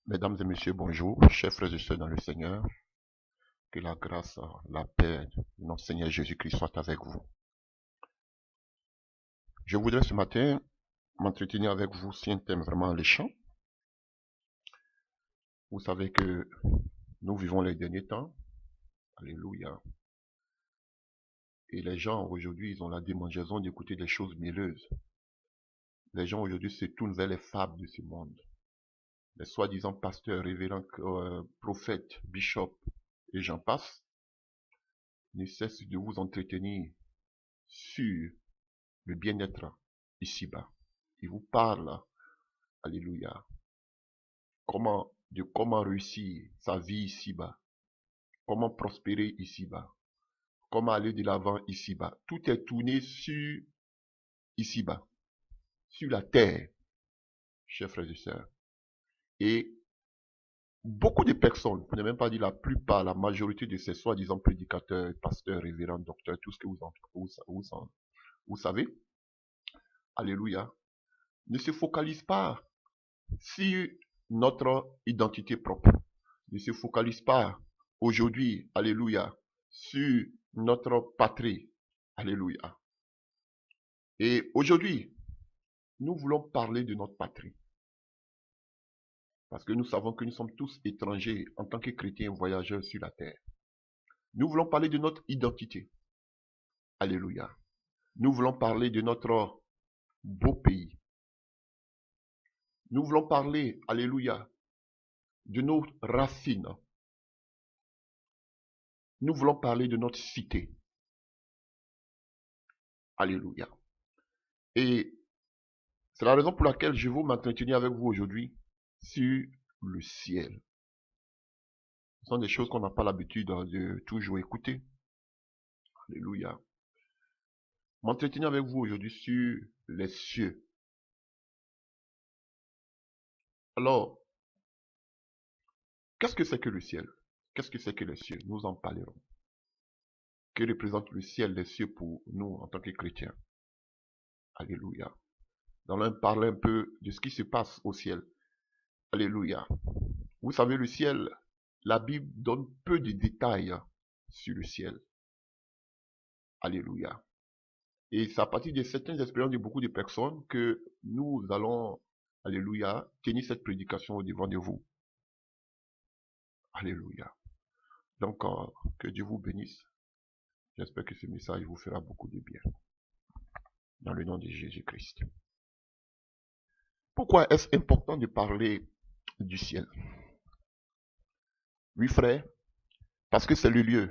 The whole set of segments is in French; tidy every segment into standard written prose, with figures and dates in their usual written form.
Mesdames et messieurs, bonjour, chers frères et sœurs dans le Seigneur, que la grâce, la paix de notre Seigneur Jésus-Christ soit avec vous. Je voudrais ce matin m'entretenir avec vous sur un thème vraiment alléchant. Vous savez que nous vivons les derniers temps, alléluia, et les gens aujourd'hui, ils ont la démangeaison d'écouter des choses mielleuses. Les gens aujourd'hui se tournent vers les fables de ce monde. Les soi-disant pasteurs, révérends, prophètes, bishops, et j'en passe, ne cessent de vous entretenir sur le bien-être ici-bas. Il vous parle, alléluia, comment réussir sa vie ici-bas, comment prospérer ici-bas, comment aller de l'avant ici-bas. Tout est tourné sur ici-bas, sur la terre, chers frères et sœurs. Et beaucoup de personnes, pour ne même pas dire la plupart, la majorité de ces soi-disant prédicateurs, pasteurs, révérends, docteurs, tout ce que vous savez, alléluia, ne se focalisent pas sur notre identité propre. Ne se focalise pas aujourd'hui, alléluia, sur notre patrie, alléluia. Et aujourd'hui, nous voulons parler de notre patrie. Parce que nous savons que nous sommes tous étrangers en tant que chrétiens voyageurs sur la terre. Nous voulons parler de notre identité. Alléluia. Nous voulons parler de notre beau pays. Nous voulons parler, alléluia, de nos racines. Nous voulons parler de notre cité. Alléluia. Et c'est la raison pour laquelle je veux m'entretenir avec vous aujourd'hui sur le ciel. Ce sont des choses qu'on n'a pas l'habitude de toujours écouter. Alléluia. M'entretenir avec vous aujourd'hui sur les cieux. Alors, qu'est-ce que c'est que le ciel? Qu'est-ce que c'est que les cieux? Nous en parlerons. Que représente le ciel, les cieux pour nous en tant que chrétiens? Alléluia. Nous allons parler un peu de ce qui se passe au ciel. Alléluia. Vous savez, le ciel, la Bible donne peu de détails sur le ciel. Alléluia. Et c'est à partir de certaines expériences de beaucoup de personnes que nous allons, alléluia, tenir cette prédication au devant de vous. Alléluia. Donc, que Dieu vous bénisse. J'espère que ce message vous fera beaucoup de bien. Dans le nom de Jésus-Christ. Pourquoi est-ce important de parler du ciel? Oui, frère, parce que c'est le lieu,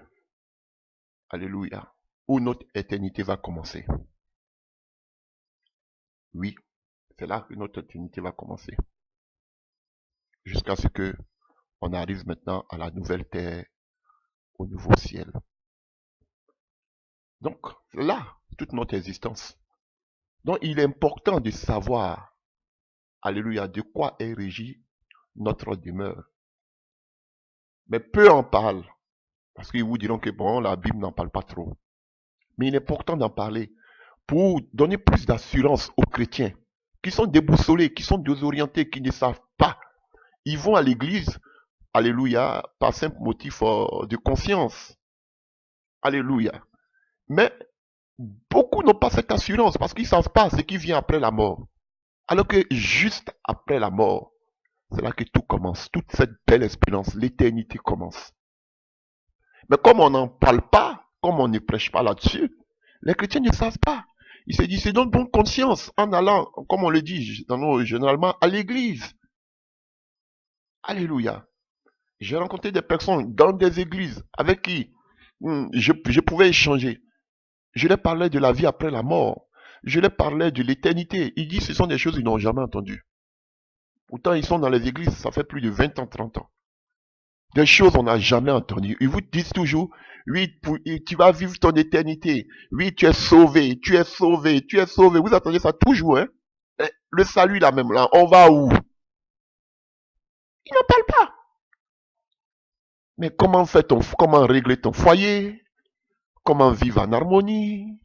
alléluia, où notre éternité va commencer. Oui, c'est là que notre éternité va commencer. Jusqu'à ce que on arrive maintenant à la nouvelle terre, au nouveau ciel. Donc, c'est là toute notre existence. Donc, il est important de savoir, alléluia, de quoi est régie notre demeure. Mais peu en parlent, parce qu'ils vous diront que bon, la Bible n'en parle pas trop. Mais il est important d'en parler pour donner plus d'assurance aux chrétiens qui sont déboussolés, qui sont désorientés, qui ne savent pas. Ils vont à l'église, alléluia, par simple motif de conscience. Alléluia. Mais beaucoup n'ont pas cette assurance parce qu'ils ne savent pas ce qui vient après la mort. Alors que juste après la mort, c'est là que tout commence. Toute cette belle expérience, l'éternité commence. Mais comme on n'en parle pas, comme on ne prêche pas là-dessus, les chrétiens ne savent pas. Ils se disent, c'est donc bonne conscience en allant, comme on le dit généralement, à l'église. Alléluia. J'ai rencontré des personnes dans des églises avec qui je pouvais échanger. Je leur parlais de la vie après la mort. Je leur parlais de l'éternité. Ils disent que ce sont des choses qu'ils n'ont jamais entendues. Pourtant, ils sont dans les églises, ça fait plus de 20 ans, 30 ans. Des choses qu'on n'a jamais entendues. Ils vous disent toujours, oui, tu vas vivre ton éternité. Oui, tu es sauvé, tu es sauvé, tu es sauvé. Vous entendez ça toujours, hein? Le salut là même, là, on va où? Ils n'en parlent pas. Mais comment régler ton foyer? Comment vivre en harmonie?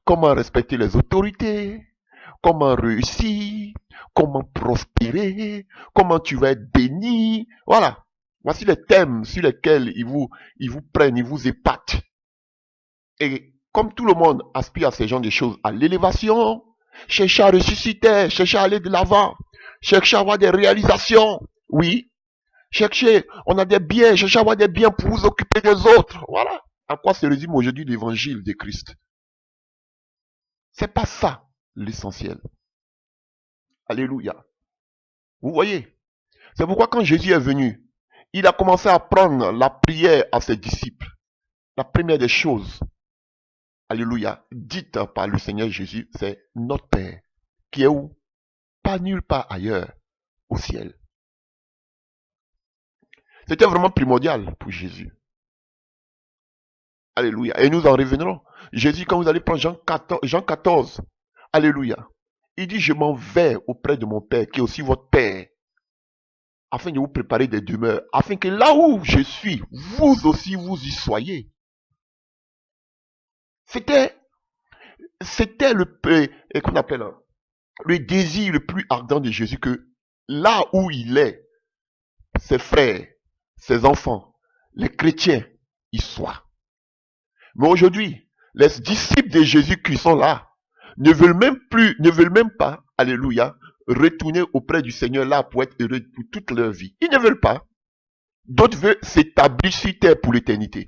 Comment respecter les autorités? comment réussir, comment prospérer, comment tu vas être béni. Voilà. Voici les thèmes sur lesquels ils vous prennent, ils vous épatent. Et comme tout le monde aspire à ces genres de choses, à l'élévation, chercher à ressusciter, chercher à aller de l'avant, chercher à avoir des réalisations. Oui. Cherchez, on a des biens, cherchez à avoir des biens pour vous occuper des autres. Voilà. À quoi se résume aujourd'hui l'évangile de Christ? C'est pas ça l'essentiel. Alléluia. Vous voyez? C'est pourquoi quand Jésus est venu, il a commencé à prendre la prière à ses disciples. La première des choses, alléluia, dite par le Seigneur Jésus, c'est notre Père, qui est où? Pas nulle part ailleurs, au ciel. C'était vraiment primordial pour Jésus. Alléluia. Et nous en reviendrons. Jésus, quand vous allez prendre Jean 14, alléluia, il dit, je m'en vais auprès de mon Père, qui est aussi votre Père, afin de vous préparer des demeures, afin que là où je suis, vous aussi vous y soyez. C'était qu'on appelle le désir le plus ardent de Jésus, que là où il est, ses frères, ses enfants, les chrétiens, y soient. Mais aujourd'hui, les disciples de Jésus qui sont là, ne veulent même pas, alléluia, retourner auprès du Seigneur là pour être heureux pour toute leur vie. Ils ne veulent pas. D'autres veulent s'établir sur terre pour l'éternité.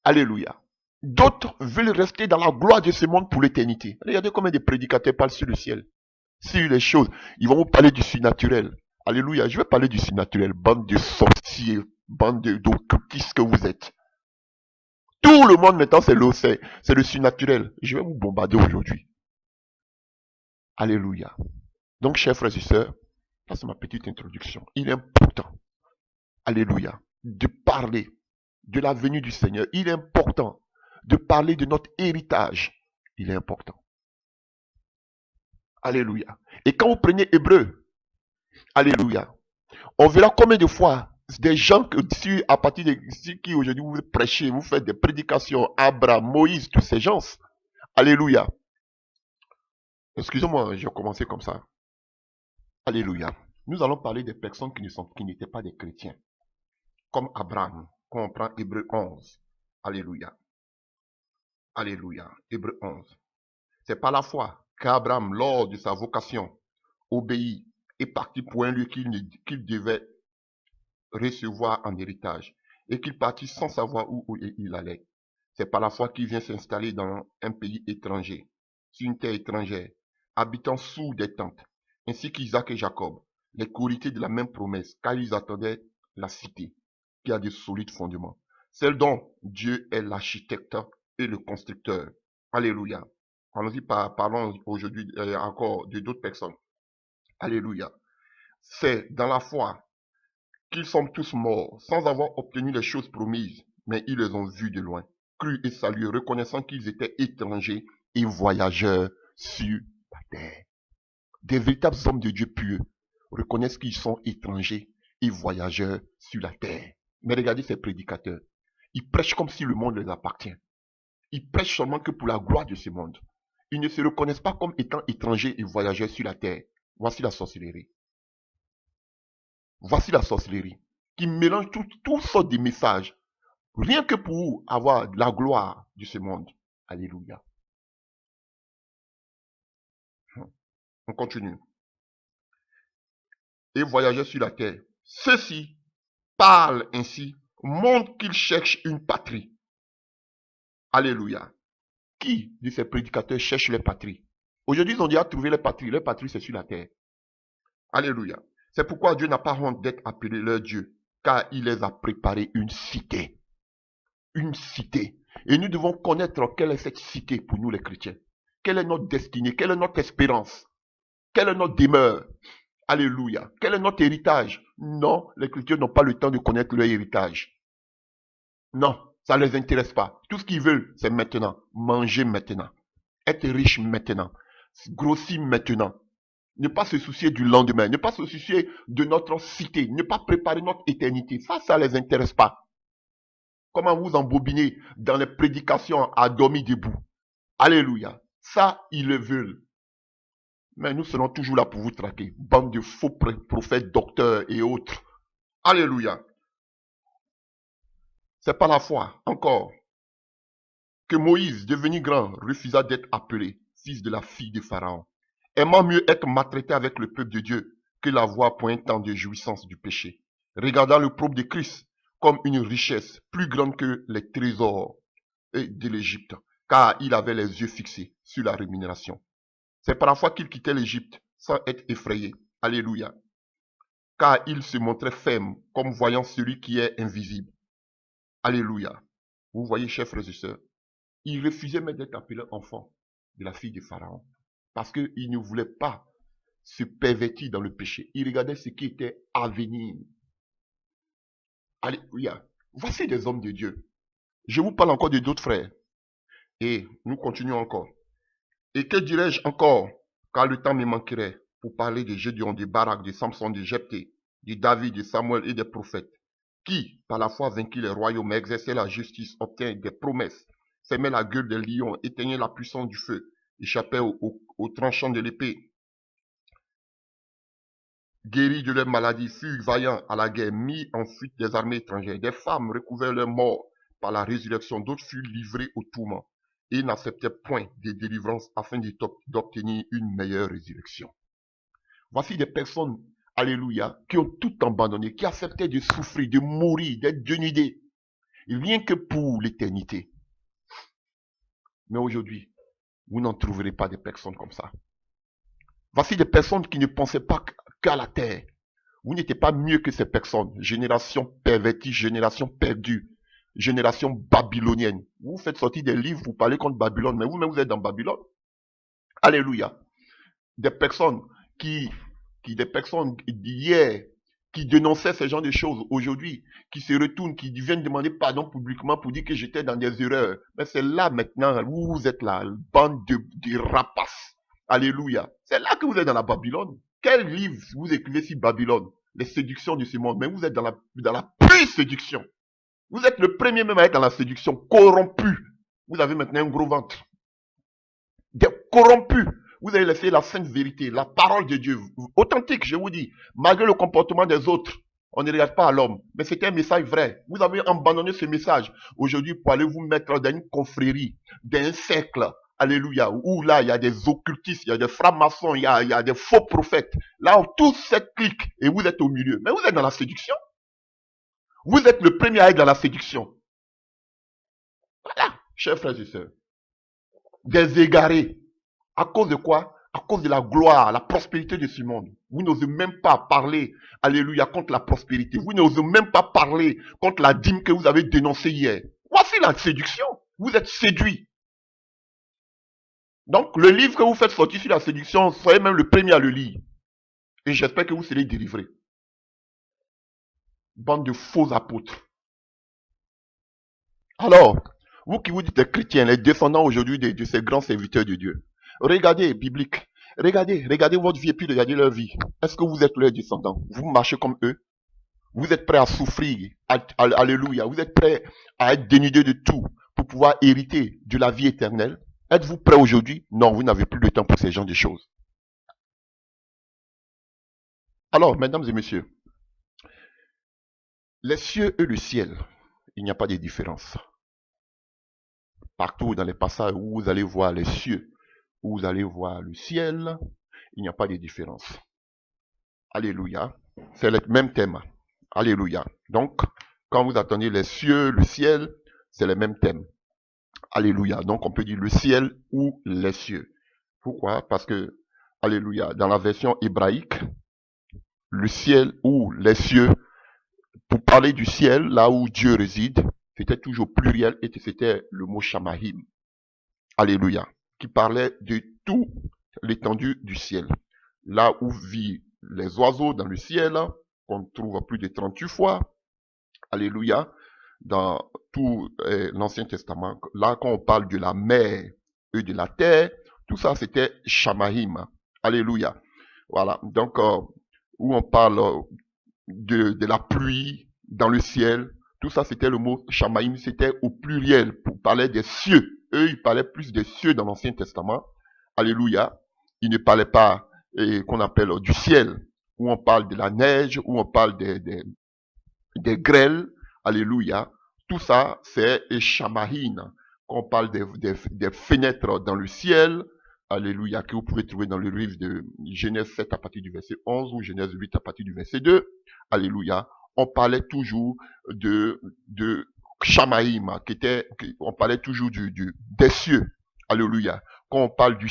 Alléluia. D'autres veulent rester dans la gloire de ce monde pour l'éternité. Regardez combien de prédicateurs parlent sur le ciel, sur les choses. Ils vont vous parler du surnaturel. Alléluia. Je vais parler du surnaturel. Bande de sorciers, bande d'occultistes que vous êtes. Tout le monde maintenant, c'est le surnaturel. Je vais vous bombarder aujourd'hui. Alléluia. Donc, chers frères et sœurs, ça c'est ma petite introduction. Il est important, alléluia, de parler de la venue du Seigneur. Il est important de parler de notre héritage. Il est important. Alléluia. Et quand vous prenez Hébreu, alléluia, on verra combien de fois des gens à partir de qui aujourd'hui vous prêchez, vous faites des prédications, Abraham, Moïse, tous ces gens. Alléluia. Excusez-moi, j'ai commencé comme ça. Alléluia. Nous allons parler des personnes qui n'étaient pas des chrétiens. Comme Abraham, quand on prend Hébreu 11. Alléluia. Alléluia. Hébreu 11. C'est par la foi qu'Abraham, lors de sa vocation, obéit et partit pour un lieu qu'il devait recevoir en héritage, et qu'il partit sans savoir où il allait. C'est par la foi qu'il vient s'installer dans un pays étranger, sur une terre étrangère, habitant sous des tentes, ainsi qu'Isaac et Jacob, les cohéritiers de la même promesse, car ils attendaient la cité, qui a de solides fondements, celle dont Dieu est l'architecte et le constructeur. Alléluia. Allons-y, parlons aujourd'hui encore de d'autres personnes. Alléluia. C'est dans la foi qu'ils sont tous morts, sans avoir obtenu les choses promises, mais ils les ont vus de loin, crus et salués, reconnaissant qu'ils étaient étrangers et voyageurs sur la terre. Des véritables hommes de Dieu pieux reconnaissent qu'ils sont étrangers et voyageurs sur la terre. Mais regardez ces prédicateurs. Ils prêchent comme si le monde les appartient. Ils prêchent seulement que pour la gloire de ce monde. Ils ne se reconnaissent pas comme étant étrangers et voyageurs sur la terre. Voici la sorcellerie. Voici la sorcellerie qui mélange toutes sortes de messages, rien que pour avoir la gloire de ce monde. Alléluia. On continue. Et voyager sur la terre. Ceux-ci parlent ainsi, montrent qu'ils cherchent une patrie. Alléluia. Qui de ces prédicateurs cherche les patries? Aujourd'hui, ils ont déjà trouvé les patries. Les patries, c'est sur la terre. Alléluia. C'est pourquoi Dieu n'a pas honte d'être appelé leur Dieu, car il les a préparé une cité. Une cité. Et nous devons connaître quelle est cette cité pour nous les chrétiens. Quelle est notre destinée? Quelle est notre espérance? Quelle est notre demeure? Alléluia. Quel est notre héritage? Non, les chrétiens n'ont pas le temps de connaître leur héritage. Non, ça ne les intéresse pas. Tout ce qu'ils veulent, c'est maintenant. Manger maintenant. Être riche maintenant. Grossir maintenant. Ne pas se soucier du lendemain. Ne pas se soucier de notre cité. Ne pas préparer notre éternité. Ça ne les intéresse pas. Comment vous embobiner dans les prédications à dormir debout? Alléluia. Ça, ils le veulent. Mais nous serons toujours là pour vous traquer. Bande de faux prophètes, docteurs et autres. Alléluia. C'est pas la foi, encore, que Moïse, devenu grand, refusa d'être appelé fils de la fille de Pharaon. Aimant mieux être maltraité avec le peuple de Dieu que l'avoir pour un temps de jouissance du péché. Regardant le propre de Christ comme une richesse plus grande que les trésors de l'Égypte, car il avait les yeux fixés sur la rémunération. C'est par la foi qu'il quittait l'Égypte sans être effrayé. Alléluia. Car il se montrait ferme comme voyant celui qui est invisible. Alléluia. Vous voyez, chers frères et sœurs, il refusait même d'être appelé enfant de la fille de Pharaon parce qu'il ne voulait pas se pervertir dans le péché. Il regardait ce qui était à venir. Alléluia. Voici des hommes de Dieu. Je vous parle encore de d'autres frères. Et nous continuons encore. Et que dirais-je encore, car le temps me manquerait, pour parler de Gédéon, de Barak, de Samson, de Jephthé, de David, de Samuel et des prophètes, qui, par la foi, vainquit les royaumes, exerçaient la justice, obtint des promesses, fermaient la gueule des lions, éteignaient la puissance du feu, échappaient au tranchant de l'épée, guéris de leur maladie, furent vaillants à la guerre, mis en fuite des armées étrangères. Des femmes recouvrèrent leur mort par la résurrection, d'autres furent livrés au tourment et n'acceptaient point de délivrance afin d'obtenir une meilleure résurrection. Voici des personnes, alléluia, qui ont tout abandonné, qui acceptaient de souffrir, de mourir, d'être dénudés, rien que pour l'éternité. Mais aujourd'hui, vous n'en trouverez pas des personnes comme ça. Voici des personnes qui ne pensaient pas qu'à la terre. Vous n'étiez pas mieux que ces personnes. Génération pervertie, génération perdue, génération babylonienne. Vous faites sortir des livres, vous parlez contre Babylone, mais vous-même vous êtes dans Babylone. Alléluia. Des personnes des personnes d'hier, qui dénonçaient ce genre de choses aujourd'hui, qui se retournent, qui viennent demander pardon publiquement pour dire que j'étais dans des erreurs. Mais c'est là maintenant où vous êtes là, bande de rapaces. Alléluia. C'est là que vous êtes dans la Babylone. Quel livre vous écrivez sur Babylone? Les séductions de ce monde. Mais vous êtes dans la pure séduction. Vous êtes le premier même à être dans la séduction, corrompu. Vous avez maintenant un gros ventre. Des corrompus. Vous avez laissé la sainte vérité, la parole de Dieu, authentique, je vous dis, malgré le comportement des autres. On ne regarde pas à l'homme, mais c'était un message vrai. Vous avez abandonné ce message aujourd'hui pour aller vous mettre dans une confrérie, dans un cercle, alléluia, où là, il y a des occultistes, il y a des francs-maçons, il y a des faux prophètes. Là, tous cette clique et vous êtes au milieu. Mais vous êtes dans la séduction. Vous êtes le premier à être dans la séduction. Voilà, chers frères et sœurs. Des égarés. À cause de quoi? À cause de la gloire, la prospérité de ce monde. Vous n'osez même pas parler, alléluia, contre la prospérité. Vous n'osez même pas parler contre la dîme que vous avez dénoncée hier. Voici la séduction. Vous êtes séduit. Donc, le livre que vous faites sortir sur la séduction, soyez même le premier à le lire. Et j'espère que vous serez délivrés. Bande de faux apôtres. Alors, vous qui vous dites les chrétiens, les descendants aujourd'hui de ces grands serviteurs de Dieu, regardez, biblique. Regardez votre vie et puis regardez leur vie. Est-ce que vous êtes leurs descendants? Vous marchez comme eux? Vous êtes prêts à souffrir? Alléluia. Vous êtes prêts à être dénudés de tout pour pouvoir hériter de la vie éternelle? Êtes-vous prêts aujourd'hui? Non, vous n'avez plus le temps pour ces genres de choses. Alors, mesdames et messieurs, les cieux et le ciel, il n'y a pas de différence. Partout dans les passages où vous allez voir les cieux, où vous allez voir le ciel, il n'y a pas de différence. Alléluia. C'est le même thème. Alléluia. Donc, quand vous attendez les cieux, le ciel, c'est le même thème. Alléluia. Donc, on peut dire le ciel ou les cieux. Pourquoi? Parce que, alléluia, dans la version hébraïque, le ciel ou les cieux, pour parler du ciel, là où Dieu réside, c'était toujours pluriel et c'était le mot Shamahim. Alléluia. Qui parlait de toute l'étendue du ciel. Là où vivent les oiseaux dans le ciel, qu'on trouve plus de 38 fois. Alléluia. Dans tout l'Ancien Testament. Là, quand on parle de la mer et de la terre, tout ça, c'était Shamahim. Alléluia. Voilà. Donc, où on parle de la pluie dans le ciel, tout ça, c'était le mot Shamahim. C'était au pluriel pour parler des cieux. Eux, ils parlaient plus des cieux dans l'Ancien Testament. Alléluia. Ils ne parlaient pas qu'on appelle du ciel, où on parle de la neige, où on parle des grêles. Alléluia. Tout ça, c'est Shamahin. Quand on parle des fenêtres dans le ciel, alléluia, que vous pouvez trouver dans le livre de Genèse 7 à partir du verset 11 ou Genèse 8 à partir du verset 2. Alléluia. On parlait toujours de Shamaïm, on parlait toujours des cieux. Alléluia. Quand on parle du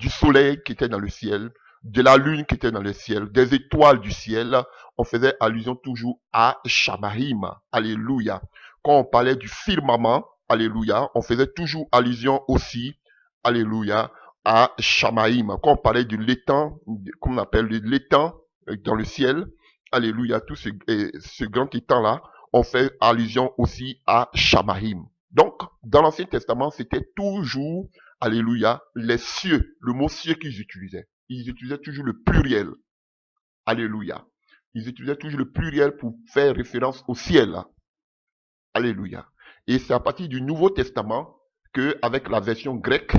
soleil qui était dans le ciel, de la lune qui était dans le ciel, des étoiles du ciel, on faisait allusion toujours à Shamaïm. Alléluia. Quand on parlait du firmament, alléluia, on faisait toujours allusion aussi, alléluia, à Shamaïm. Quand on parlait de l'étang, qu'on appelle l'étang dans le ciel, alléluia, tout ce grand étang-là, on fait allusion aussi à Shamaïm. Donc, dans l'Ancien Testament, c'était toujours, alléluia, les cieux, le mot cieux qu'ils utilisaient. Ils utilisaient toujours le pluriel. Alléluia. Ils utilisaient toujours le pluriel pour faire référence au ciel. Alléluia. Et c'est à partir du Nouveau Testament que, avec la version grecque,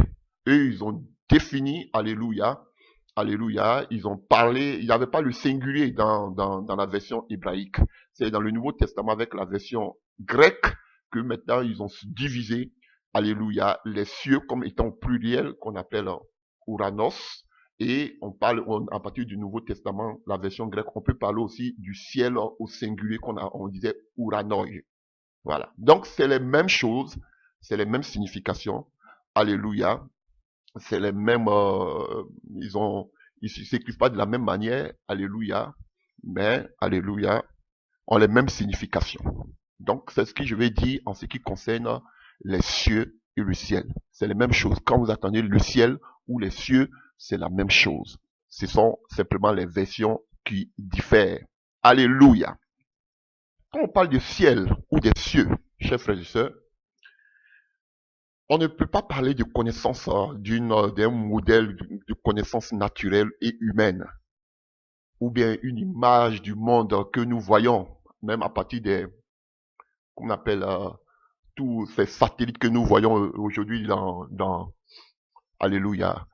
eux, ils ont défini, alléluia, alléluia, ils ont parlé, il n'y avait pas le singulier dans la version hébraïque. C'est dans le Nouveau Testament avec la version grecque que maintenant ils ont divisé, alléluia, les cieux comme étant pluriel qu'on appelle Uranos. Et à partir du Nouveau Testament, la version grecque, on peut parler aussi du ciel au singulier on disait Uranoi. Voilà. Donc, c'est les mêmes choses, c'est les mêmes significations. Alléluia. C'est les mêmes, ils s'écrivent pas de la même manière. Alléluia. Mais, alléluia, ont les mêmes significations. Donc, c'est ce que je vais dire en ce qui concerne les cieux et le ciel. C'est les mêmes choses. Quand vous attendez le ciel ou les cieux, c'est la même chose. Ce sont simplement les versions qui diffèrent. Alléluia. Quand on parle du ciel ou des cieux, chers frères et sœurs, on ne peut pas parler de connaissance d'un modèle de connaissance naturelle et humaine, ou bien une image du monde que nous voyons, même à partir qu'on appelle tous ces satellites que nous voyons aujourd'hui alléluia,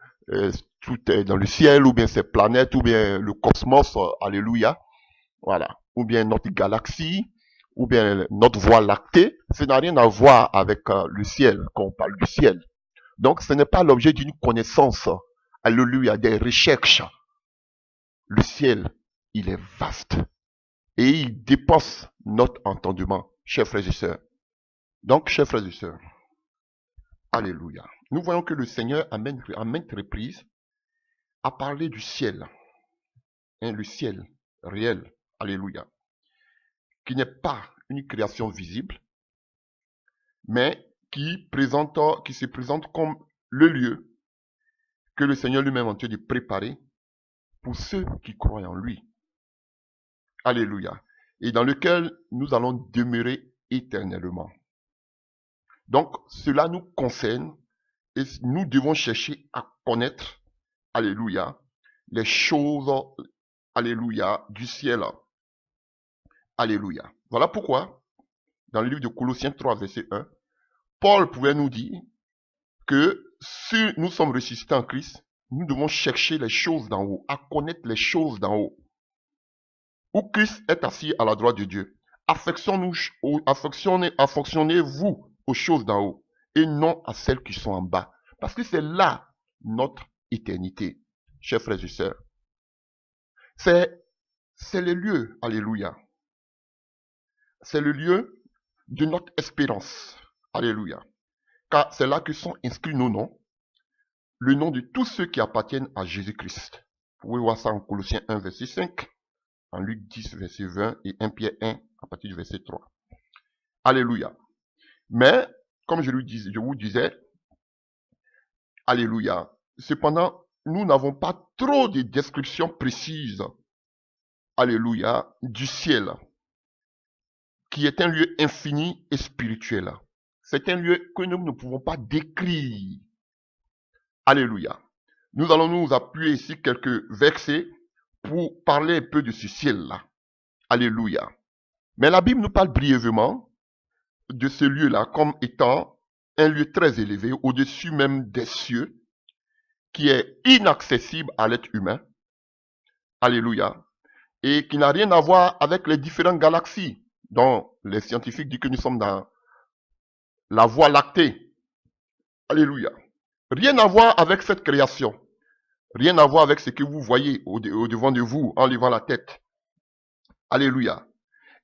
tout est dans le ciel, ou bien ces planètes, ou bien le cosmos, alléluia, voilà, ou bien notre galaxie, ou bien notre voie lactée, ça n'a rien à voir avec le ciel, quand on parle du ciel. Donc, ce n'est pas l'objet d'une connaissance, alléluia, des recherches. Le ciel, il est vaste et il dépasse notre entendement, chers frères et sœurs. Donc, chers frères et sœurs, alléluia. Nous voyons que le Seigneur, à maintes reprises, a parlé du ciel, le ciel réel, alléluia, qui n'est pas une création visible, mais qui se présente comme le lieu que le Seigneur lui-même est en train de préparer pour ceux qui croient en lui. Alléluia. Et dans lequel nous allons demeurer éternellement. Donc, cela nous concerne et nous devons chercher à connaître, alléluia, les choses, alléluia, du ciel. Alléluia. Voilà pourquoi, dans le livre de Colossiens 3, verset 1, Paul pouvait nous dire que si nous sommes ressuscités en Christ, nous devons chercher les choses d'en haut, à connaître les choses d'en haut, où Christ est assis à la droite de Dieu. Affectionnez-vous aux choses d'en haut et non à celles qui sont en bas. Parce que c'est là notre éternité, chers frères et sœurs. C'est le lieu, alléluia. C'est le lieu de notre espérance, alléluia. Car c'est là que sont inscrits nos noms, le nom de tous ceux qui appartiennent à Jésus-Christ. Vous pouvez voir ça en Colossiens 1, verset 5, en Luc 10, verset 20 et 1 Pierre 1, à partir du verset 3. Alléluia. Mais, comme je vous disais, alléluia. Cependant, nous n'avons pas trop de descriptions précises, alléluia, du ciel, qui est un lieu infini et spirituel. C'est un lieu que nous ne pouvons pas décrire. Alléluia. Nous allons nous appuyer ici quelques versets pour parler un peu de ce ciel-là. Alléluia. Mais la Bible nous parle brièvement de ce lieu-là comme étant un lieu très élevé, au-dessus même des cieux, qui est inaccessible à l'être humain. Alléluia. Et qui n'a rien à voir avec les différentes galaxies, dont les scientifiques disent que nous sommes dans la voie lactée. Alléluia. Rien à voir avec cette création. Rien à voir avec ce que vous voyez au devant de vous en levant la tête. Alléluia.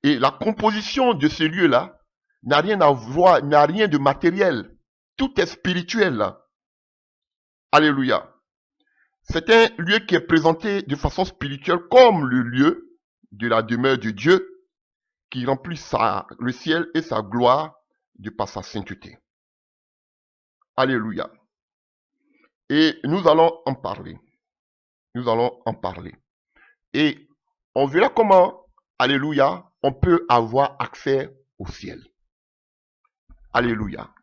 Et la composition de ce lieu-là n'a rien à voir, n'a rien de matériel. Tout est spirituel là. Alléluia. C'est un lieu qui est présenté de façon spirituelle comme le lieu de la demeure de Dieu qui remplit le ciel et sa gloire de par sa sainteté. Alléluia. Et nous allons en parler. Nous allons en parler. Et on verra comment, alléluia, on peut avoir accès au ciel. Alléluia.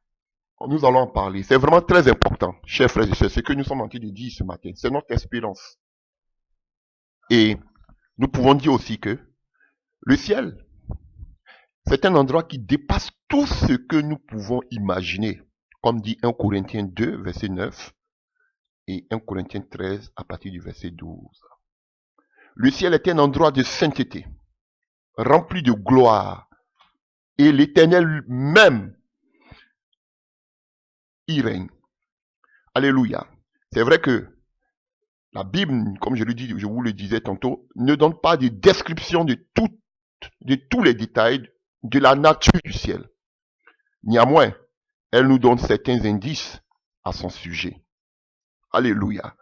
Nous allons en parler. C'est vraiment très important, chers frères et sœurs, ce que nous sommes en train de dire ce matin. C'est notre espérance. Et nous pouvons dire aussi que le ciel, c'est un endroit qui dépasse tout ce que nous pouvons imaginer. Comme dit 1 Corinthiens 2, verset 9 et 1 Corinthiens 13 à partir du verset 12. Le ciel est un endroit de sainteté, rempli de gloire, et l'Éternel même y règne. Alléluia. C'est vrai que la Bible, comme je vous le disais tantôt, ne donne pas de description de tous les détails de la nature du ciel. Néanmoins, elle nous donne certains indices à son sujet. Alléluia.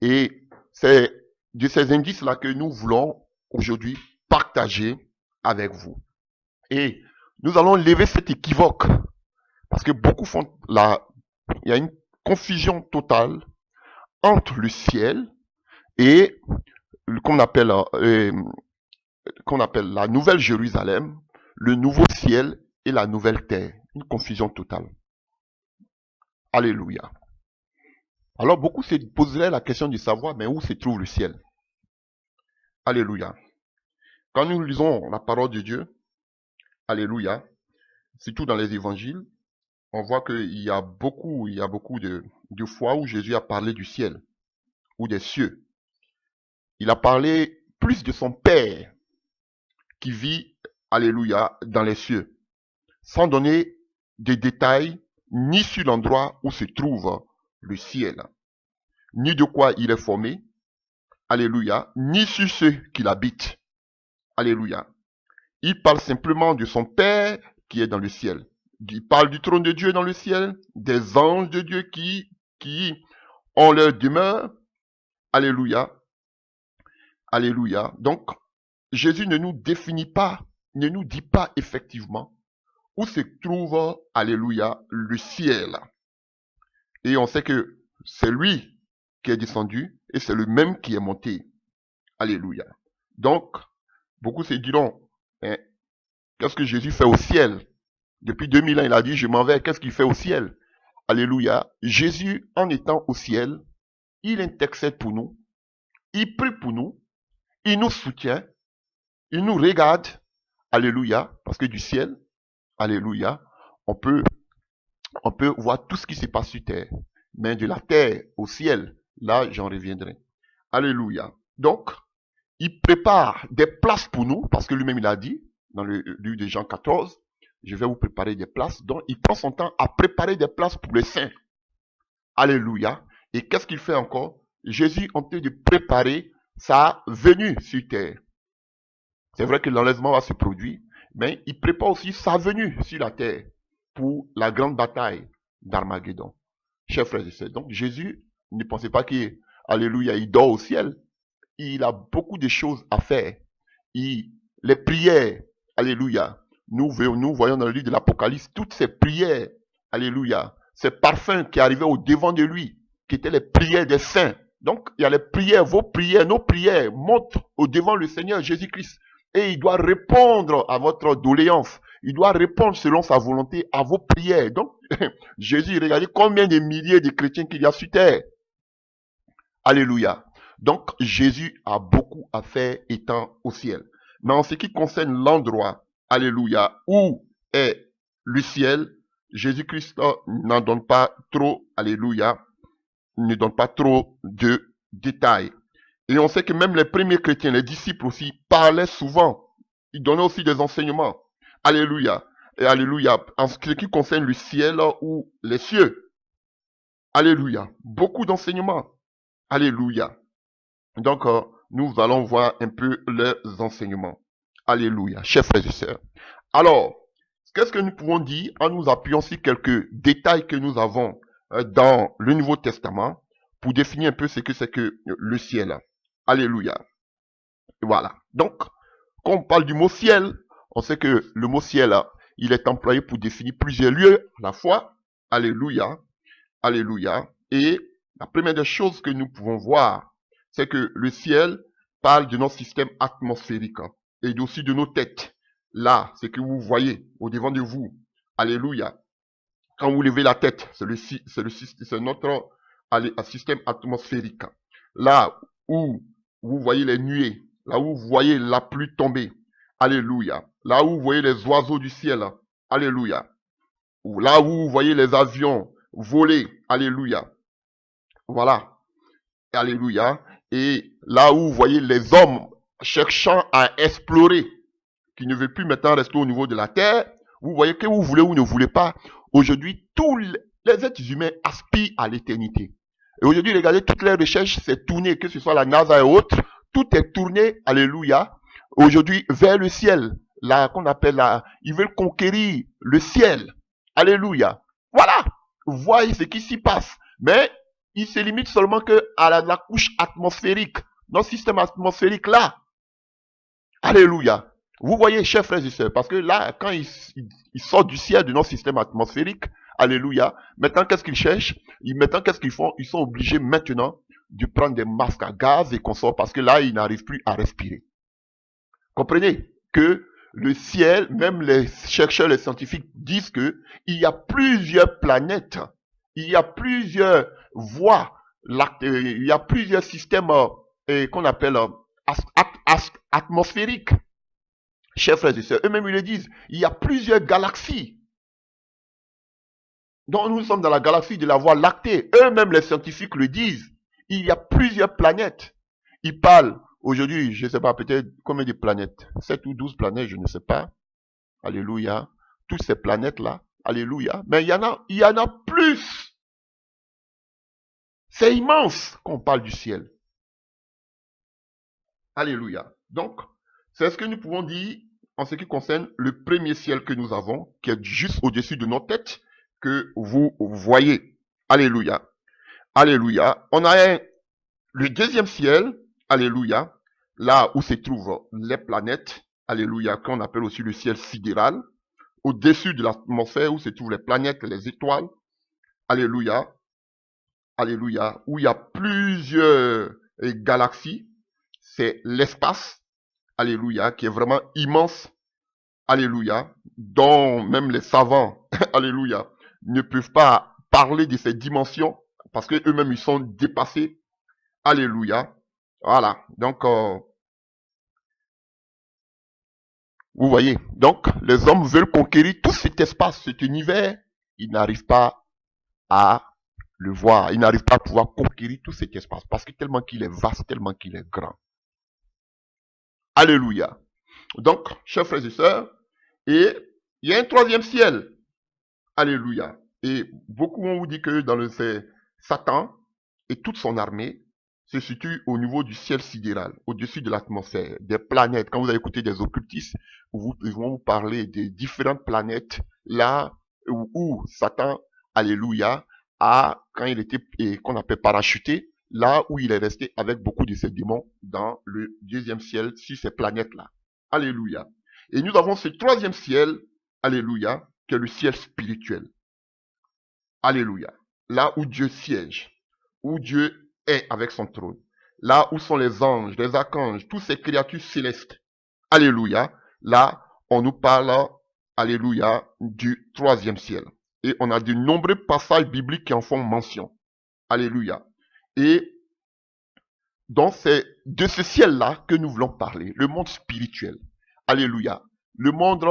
Et c'est de ces indices-là que nous voulons aujourd'hui partager avec vous. Et nous allons lever cet équivoque parce que beaucoup il y a une confusion totale entre le ciel et qu'on appelle la Nouvelle Jérusalem, le nouveau ciel et la nouvelle terre. Une confusion totale. Alléluia. Alors beaucoup se poseraient la question de savoir, mais où se trouve le ciel? Alléluia. Quand nous lisons la parole de Dieu, alléluia, surtout dans les évangiles, on voit qu'il y a beaucoup de fois où Jésus a parlé du ciel ou des cieux. Il a parlé plus de son Père qui vit, alléluia, dans les cieux, sans donner des détails ni sur l'endroit où se trouve le ciel, ni de quoi il est formé, alléluia, ni sur ceux qui l'habitent, alléluia. Il parle simplement de son Père qui est dans le ciel. Il parle du trône de Dieu dans le ciel, des anges de Dieu qui ont leur demeure, alléluia, alléluia. Donc, Jésus ne nous définit pas, ne nous dit pas effectivement où se trouve, alléluia, le ciel. Et on sait que c'est lui qui est descendu et c'est le même qui est monté. Alléluia. Donc, beaucoup se diront, hein, qu'est-ce que Jésus fait au ciel? Depuis 2000 ans, il a dit, je m'en vais, qu'est-ce qu'il fait au ciel? Alléluia. Jésus, en étant au ciel, il intercède pour nous, il prie pour nous, il nous soutient, il nous regarde. Alléluia. Parce que du ciel, alléluia, on peut voir tout ce qui se passe sur terre. Mais de la terre au ciel, là, j'en reviendrai. Alléluia. Donc, il prépare des places pour nous, parce que lui-même, il a dit, dans le livre de Jean 14, je vais vous préparer des places. Donc, il prend son temps à préparer des places pour les saints. Alléluia. Et qu'est-ce qu'il fait encore? Jésus est en train de préparer sa venue sur terre. C'est vrai que l'enlèvement va se produire, mais il prépare aussi sa venue sur la terre pour la grande bataille d'Armageddon. Chers frères et sœurs, donc Jésus, ne pensez pas qu'il, alléluia, il dort au ciel. Il a beaucoup de choses à faire. Les prières, alléluia, nous voyons dans le livre de l'Apocalypse, toutes ces prières, alléluia, ces parfums qui arrivaient au devant de lui, qui étaient les prières des saints. Donc, il y a les prières, vos prières, nos prières montent au devant le Seigneur Jésus-Christ. Et il doit répondre à votre doléance. Il doit répondre selon sa volonté à vos prières. Donc, Jésus, regardez combien de milliers de chrétiens qu'il y a sur terre. Alléluia. Donc, Jésus a beaucoup à faire étant au ciel. Mais en ce qui concerne l'endroit, alléluia, où est le ciel, Jésus-Christ n'en donne pas trop, alléluia, ne donne pas trop de détails. Et on sait que même les premiers chrétiens, les disciples aussi, parlaient souvent. Ils donnaient aussi des enseignements. Alléluia. Et alléluia. En ce qui concerne le ciel ou les cieux. Alléluia. Beaucoup d'enseignements. Alléluia. Donc, nous allons voir un peu leurs enseignements. Alléluia. Chers frères et sœurs. Alors, qu'est-ce que nous pouvons dire en nous appuyant sur quelques détails que nous avons dans le Nouveau Testament pour définir un peu ce que c'est que le ciel. Alléluia. Voilà. Donc, quand on parle du mot ciel, on sait que le mot ciel, il est employé pour définir plusieurs lieux à la fois. Alléluia. Alléluia. Et la première des choses que nous pouvons voir, c'est que le ciel parle de notre système atmosphérique et aussi de nos têtes. Là, ce que vous voyez au devant de vous. Alléluia. Quand vous levez la tête, c'est notre système atmosphérique. Là où vous voyez les nuées, là où vous voyez la pluie tomber. Alléluia. Là où vous voyez les oiseaux du ciel. Alléluia. Là où vous voyez les avions voler. Alléluia. Voilà. Alléluia. Et là où vous voyez les hommes cherchant à explorer, qui ne veulent plus maintenant rester au niveau de la terre, vous voyez que vous voulez ou ne voulez pas, aujourd'hui, tous les êtres humains aspirent à l'éternité. Et aujourd'hui, regardez, toutes les recherches, c'est tourné, que ce soit la NASA et autres, tout est tourné, alléluia, aujourd'hui, vers le ciel. Là, qu'on appelle ils veulent conquérir le ciel. Alléluia. Voilà. Voyez ce qui s'y passe. Mais, il se limite seulement que à la couche atmosphérique. Notre système atmosphérique là. Alléluia. Vous voyez, chers frères et sœurs, parce que là, quand ils sortent du ciel de notre système atmosphérique, alléluia, maintenant qu'est-ce qu'ils cherchent? Maintenant qu'est-ce qu'ils font? Ils sont obligés maintenant de prendre des masques à gaz et consorts parce que là, ils n'arrivent plus à respirer. Comprenez que le ciel, même les chercheurs, les scientifiques disent que il y a plusieurs planètes, il y a plusieurs voies, il y a plusieurs systèmes qu'on appelle atmosphériques. Chers frères et sœurs, eux-mêmes ils le disent, il y a plusieurs galaxies. Donc nous sommes dans la galaxie de la Voie lactée. Eux-mêmes les scientifiques le disent. Il y a plusieurs planètes. Ils parlent aujourd'hui, je ne sais pas, peut-être combien de planètes, 7 ou 12 planètes, je ne sais pas. Alléluia. Toutes ces planètes-là, alléluia. Mais il y en a plus. C'est immense quand on parle du ciel. Alléluia. Donc, c'est ce que nous pouvons dire en ce qui concerne le premier ciel que nous avons, qui est juste au-dessus de nos têtes, que vous voyez. Alléluia. Alléluia. On a le deuxième ciel, alléluia, là où se trouvent les planètes, alléluia, qu'on appelle aussi le ciel sidéral, au-dessus de l'atmosphère où se trouvent les planètes, les étoiles, alléluia, alléluia, où il y a plusieurs galaxies, c'est l'espace, alléluia, qui est vraiment immense, alléluia, dont même les savants, alléluia, ne peuvent pas parler de ces dimensions, parce qu'eux-mêmes, ils sont dépassés, alléluia, voilà, donc, vous voyez, donc, les hommes veulent conquérir tout cet espace, cet univers, ils n'arrivent pas à le voir, ils n'arrivent pas à pouvoir conquérir tout cet espace, parce que tellement qu'il est vaste, tellement qu'il est grand. Alléluia. Donc, chers frères et sœurs, et il y a un troisième ciel. Alléluia. Et beaucoup vont vous dire que dans le Satan et toute son armée se situe au niveau du ciel sidéral, au-dessus de l'atmosphère, des planètes. Quand vous avez écouté des occultistes, ils vont vous parler des différentes planètes là où Satan, alléluia, quand il était, qu'on appelle parachuté, là où il est resté avec beaucoup de ses démons dans le deuxième ciel, sur ces planètes-là. Alléluia. Et nous avons ce troisième ciel, alléluia, qui est le ciel spirituel. Alléluia. Là où Dieu siège, où Dieu est avec son trône. Là où sont les anges, les archanges, toutes ces créatures célestes. Alléluia. Là, on nous parle, alléluia, du troisième ciel. Et on a de nombreux passages bibliques qui en font mention. Alléluia. Et donc c'est de ce ciel-là que nous voulons parler, le monde spirituel. Alléluia. le monde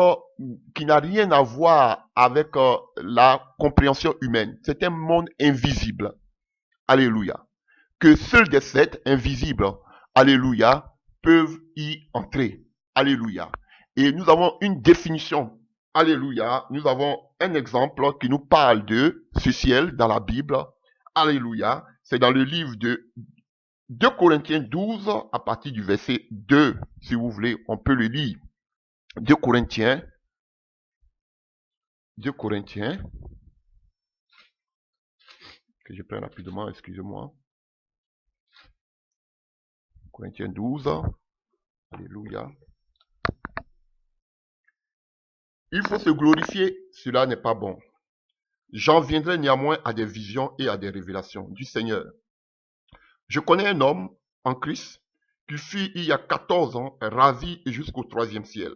qui n'a rien à voir avec la compréhension humaine. C'est un monde invisible. Alléluia. Que seuls des sept invisibles, alléluia, peuvent y entrer. Alléluia. Et nous avons une définition. Alléluia. Nous avons un exemple qui nous parle de ce ciel dans la Bible. Alléluia. C'est dans le livre de 2 Corinthiens 12, à partir du verset 2. Si vous voulez, on peut le lire. 2 Corinthiens. Que je prenne rapidement, excusez-moi. Corinthiens 12. Alléluia. Il faut se glorifier, cela n'est pas bon. J'en viendrai néanmoins à des visions et à des révélations du Seigneur. Je connais un homme en Christ qui fut il y a 14 ans ravi jusqu'au 3e ciel.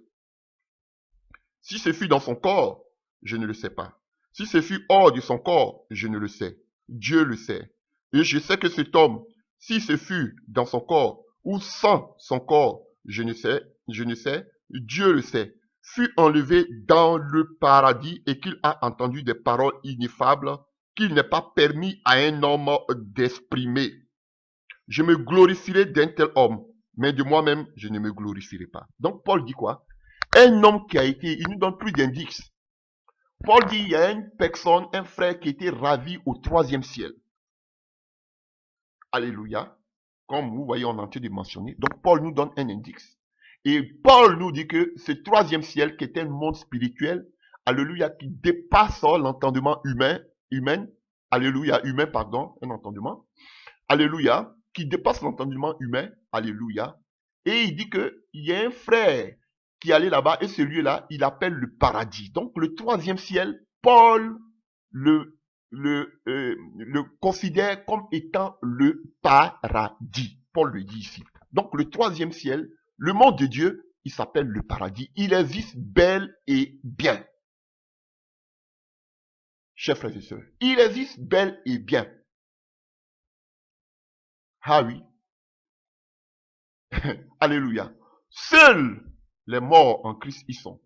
Si ce fut dans son corps, je ne le sais pas. Si ce fut hors de son corps, je ne le sais. Dieu le sait. Et je sais que cet homme, si ce fut dans son corps ou sans son corps, je ne sais, Dieu le sait, fut enlevé dans le paradis et qu'il a entendu des paroles ineffables qu'il n'est pas permis à un homme d'exprimer. Je me glorifierai d'un tel homme, mais de moi-même, je ne me glorifierai pas. Donc Paul dit quoi? Un homme qui a été, il nous donne plus d'indices. Paul dit, il y a une personne, un frère qui était ravi au 3e ciel. Alléluia. Comme vous voyez, on a en train de mentionner. Donc Paul nous donne un indice. Et Paul nous dit que ce 3e ciel, qui est un monde spirituel, alléluia, qui dépasse l'entendement humain, un entendement, alléluia, qui dépasse l'entendement humain, alléluia. Et il dit que il y a un frère qui allait là-bas et celui-là, il appelle le paradis. Donc le 3e ciel, Paul le considère comme étant le paradis. Paul le dit ici. Donc le 3e ciel, le monde de Dieu, il s'appelle le paradis. Il existe bel et bien. Chers frères et sœurs, il existe bel et bien. Ah oui. Alléluia. Seuls les morts en Christ y sont.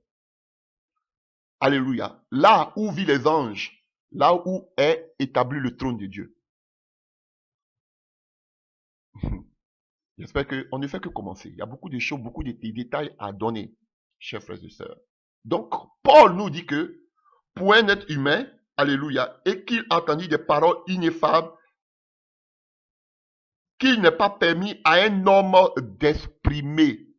Alléluia. Là où vivent les anges, là où est établi le trône de Dieu. J'espère qu'on ne fait que commencer. Il y a beaucoup de choses, beaucoup de détails à donner, chers frères et sœurs. Donc, Paul nous dit que pour un être humain, alléluia, et qu'il a entendu des paroles ineffables, qu'il n'est pas permis à un homme d'exprimer.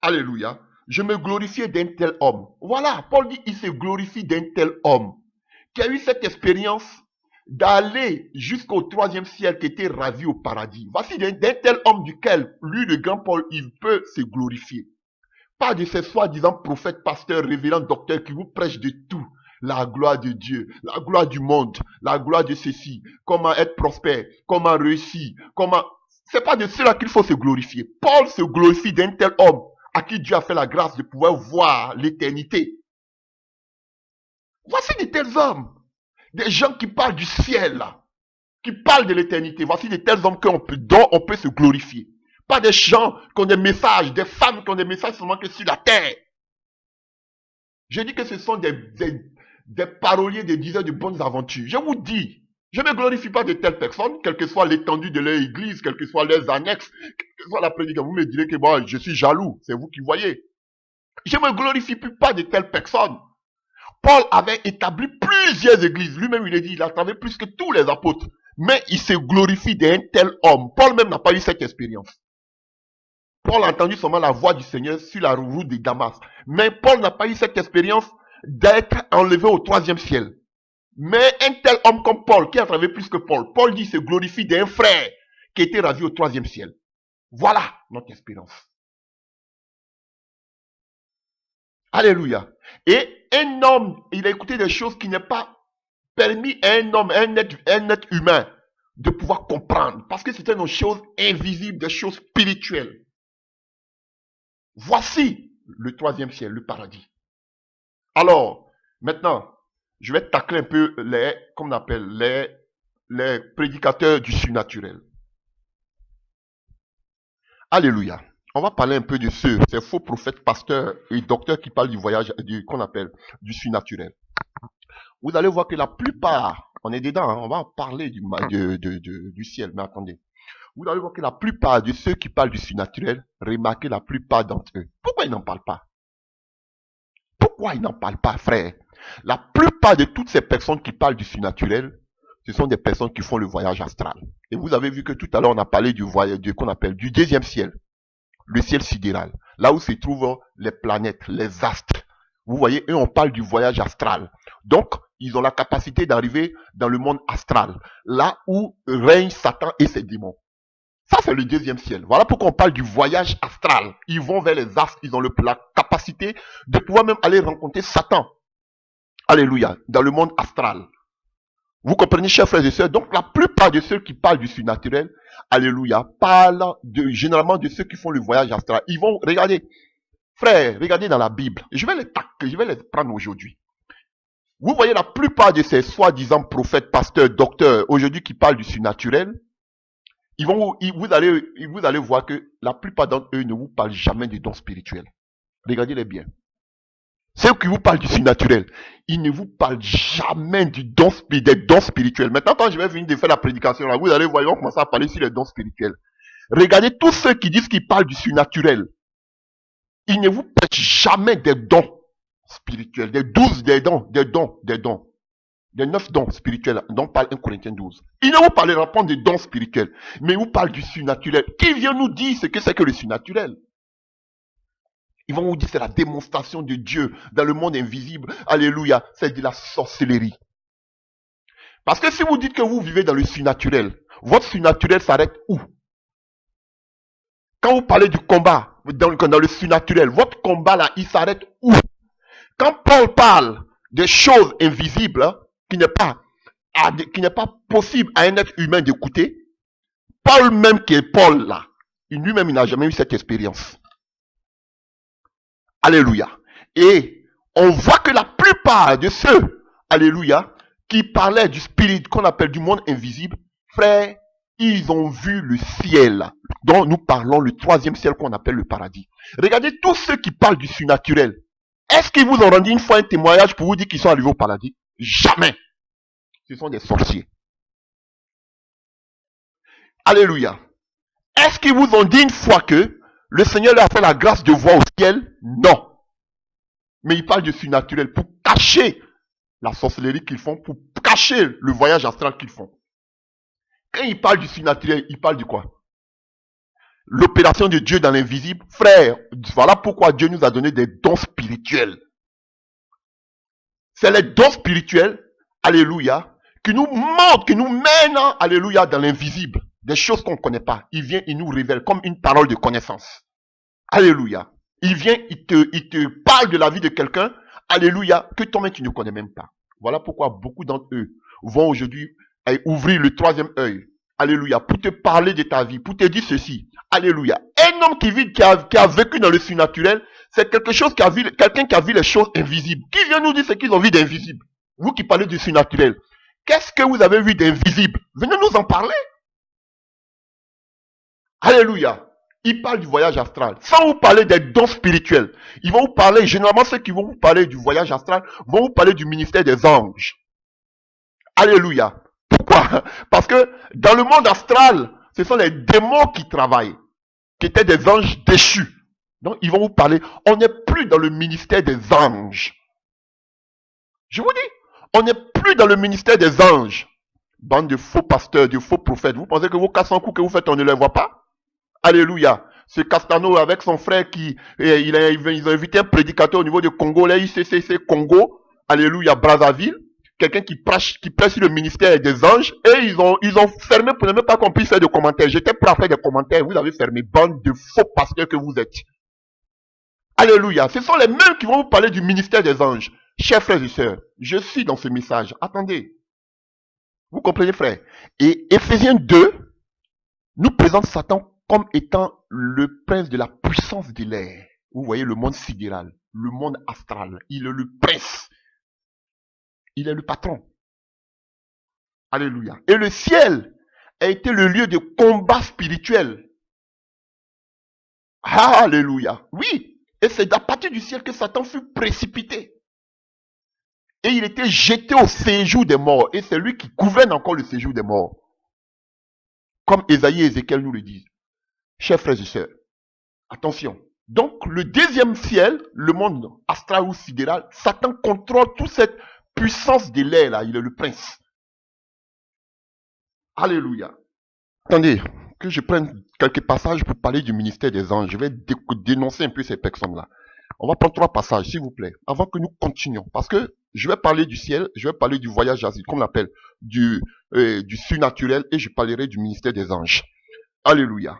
Alléluia. Je me glorifie d'un tel homme. Voilà, Paul dit, il se glorifie d'un tel homme qui a eu cette expérience d'aller jusqu'au 3e ciel, qui était ravi au paradis. Voici d'un tel homme duquel, lui, le grand Paul, il peut se glorifier. Pas de ces soi-disant prophètes, pasteurs, révérends, docteurs qui vous prêchent de tout. La gloire de Dieu, la gloire du monde, la gloire de ceci, comment être prospère, comment réussir, comment... C'est pas de cela qu'il faut se glorifier. Paul se glorifie d'un tel homme à qui Dieu a fait la grâce de pouvoir voir l'éternité. Voici de tels hommes, des gens qui parlent du ciel, qui parlent de l'éternité. Voici de tels hommes dont on peut se glorifier. Pas des gens qui ont des messages, des femmes qui ont des messages seulement que sur la terre. Je dis que ce sont des paroliers, des diseurs de bonnes aventures. Je vous dis, je ne me glorifie pas de telles personnes, quelle que soit l'étendue de leur église, quelles que soient leurs annexes, quelle que soit la prédication. Vous me direz que moi, je suis jaloux, c'est vous qui voyez. Je ne me glorifie pas de telles personnes. Paul avait établi plusieurs églises. Lui-même, il a dit, il a travaillé plus que tous les apôtres. Mais il se glorifie d'un tel homme. Paul même n'a pas eu cette expérience. Paul a entendu seulement la voix du Seigneur sur la route de Damas. Mais Paul n'a pas eu cette expérience d'être enlevé au 3e ciel. Mais un tel homme comme Paul, qui a travaillé plus que Paul, Paul dit se glorifie d'un frère qui était ravi au 3e ciel. Voilà notre expérience. Alléluia. Et un homme, il a écouté des choses qui n'est pas permis à un homme, un être humain, de pouvoir comprendre. Parce que c'était des choses invisibles, des choses spirituelles. Voici le 3e ciel, le paradis. Alors, maintenant, je vais tacler un peu comme on appelle, les prédicateurs du surnaturel. Alléluia. On va parler un peu de ces faux prophètes, pasteurs et docteurs qui parlent du voyage, qu'on appelle du surnaturel. Vous allez voir que la plupart, on est dedans, hein, on va en parler du ciel, mais attendez. Vous allez voir que la plupart de ceux qui parlent du surnaturel, remarquez la plupart d'entre eux. Pourquoi ils n'en parlent pas? Pourquoi ils n'en parlent pas, frère? La plupart de toutes ces personnes qui parlent du surnaturel, ce sont des personnes qui font le voyage astral. Et vous avez vu que tout à l'heure, on a parlé du voyage, qu'on appelle du deuxième ciel, le ciel sidéral, là où se trouvent les planètes, les astres. Vous voyez, eux, on parle du voyage astral. Donc, ils ont la capacité d'arriver dans le monde astral, là où règne Satan et ses démons. Ça, c'est le deuxième ciel. Voilà pourquoi on parle du voyage astral. Ils vont vers les astres, ils ont la capacité de pouvoir même aller rencontrer Satan. Alléluia, dans le monde astral. Vous comprenez, chers frères et sœurs? Donc, la plupart de ceux qui parlent du surnaturel, alléluia, parlent généralement de ceux qui font le voyage astral. Ils vont, regardez, frère, regardez dans la Bible. Je vais les prendre aujourd'hui. Vous voyez la plupart de ces soi-disant prophètes, pasteurs, docteurs, aujourd'hui qui parlent du surnaturel, vous allez voir que la plupart d'entre eux ne vous parlent jamais des dons spirituels. Regardez-les bien. Ceux qui vous parlent du surnaturel, ils ne vous parlent jamais des dons spirituels. Maintenant, quand je vais venir de faire la prédication, là, vous allez voir, ils vont commencer à parler sur les dons spirituels. Regardez tous ceux qui disent qu'ils parlent du surnaturel. Ils ne vous parlent jamais des dons spirituels, des 9 dons spirituels dont parle 1 Corinthiens 12. Ils ne vous parleront pas des dons spirituels, mais ils vous parlent du surnaturel. Qui vient nous dire ce que c'est que le surnaturel? Ils vont vous dire c'est la démonstration de Dieu dans le monde invisible. Alléluia, c'est de la sorcellerie. Parce que si vous dites que vous vivez dans le surnaturel, votre surnaturel s'arrête où? Quand vous parlez du combat dans le surnaturel, votre combat là, il s'arrête où? Quand Paul parle des choses invisibles, qui n'est pas possible à un être humain d'écouter, Paul même qui est Paul là, lui-même il n'a jamais eu cette expérience. Alléluia. Et on voit que la plupart de ceux, alléluia, qui parlaient du spirit qu'on appelle du monde invisible, frère, ils ont vu le ciel dont nous parlons, le troisième ciel qu'on appelle le paradis. Regardez tous ceux qui parlent du surnaturel. Est-ce qu'ils vous ont rendu une fois un témoignage pour vous dire qu'ils sont arrivés au paradis? Jamais. Ce sont des sorciers. Alléluia. Est-ce qu'ils vous ont dit une fois que le Seigneur leur a fait la grâce de voir au ciel? Non. Mais ils parlent de surnaturel pour cacher la sorcellerie qu'ils font, pour cacher le voyage astral qu'ils font. Quand ils parlent du surnaturel, ils parlent de quoi? L'opération de Dieu dans l'invisible. Frère, voilà pourquoi Dieu nous a donné des dons spirituels. C'est les dons spirituels, alléluia, qui nous montrent, qui nous mènent, alléluia, dans l'invisible. Des choses qu'on ne connaît pas. Il vient, il nous révèle comme une parole de connaissance. Alléluia. Il vient, il te parle de la vie de quelqu'un, alléluia, que toi-même tu ne connais même pas. Voilà pourquoi beaucoup d'entre eux vont aujourd'hui ouvrir le troisième œil. Alléluia. Pour te parler de ta vie, pour te dire ceci. Alléluia. Un homme qui a vécu dans le surnaturel, c'est quelqu'un qui a vu les choses invisibles. Qui vient nous dire ce qu'ils ont vu d'invisible? Vous qui parlez du surnaturel. Qu'est-ce que vous avez vu d'invisible? Venez nous en parler. Alléluia. Ils parlent du voyage astral. Sans vous parler des dons spirituels. Ils vont vous parler, généralement ceux qui vont vous parler du voyage astral, vont vous parler du ministère des anges. Alléluia. Pourquoi? Parce que dans le monde astral, ce sont les démons qui travaillent, qui étaient des anges déchus. Donc ils vont vous parler, on n'est plus dans le ministère des anges. Je vous dis, on n'est plus dans le ministère des anges. Bande de faux pasteurs, de faux prophètes. Vous pensez que vos 400 coups que vous faites, on ne les voit pas? Alléluia. Ce Castano avec son frère ils ont invité un prédicateur au niveau de Congo, là, ICCC Congo. Alléluia, Brazzaville. Quelqu'un qui prêche sur le ministère des anges. Et ils ont fermé pour ne même pas qu'on puisse faire de commentaires. J'étais prêt à faire des commentaires. Vous avez fermé. Bande de faux pasteurs que vous êtes. Alléluia. Ce sont les mêmes qui vont vous parler du ministère des anges. Chers frères et sœurs, je suis dans ce message. Attendez. Vous comprenez, frère? Et Éphésiens 2 nous présente Satan comme étant le prince de la puissance de l'air. Vous voyez le monde sidéral, le monde astral. Il est le prince. Il est le patron. Alléluia. Et le ciel a été le lieu de combat spirituel. Alléluia. Oui. Et c'est à partir du ciel que Satan fut précipité. Et il était jeté au séjour des morts. Et c'est lui qui gouverne encore le séjour des morts. Comme Ésaïe et Ézéchiel nous le disent. Chers frères et sœurs, attention. Donc, le deuxième ciel, le monde astral ou sidéral, Satan contrôle toute cette puissance de l'air là. Il est le prince. Alléluia. Attendez, que je prenne quelques passages pour parler du ministère des anges. Je vais dénoncer un peu ces personnes-là. On va prendre 3 passages, s'il vous plaît, avant que nous continuions. Parce que je vais parler du ciel, je vais parler du voyage asile, comme on l'appelle, du surnaturel, et je parlerai du ministère des anges. Alléluia.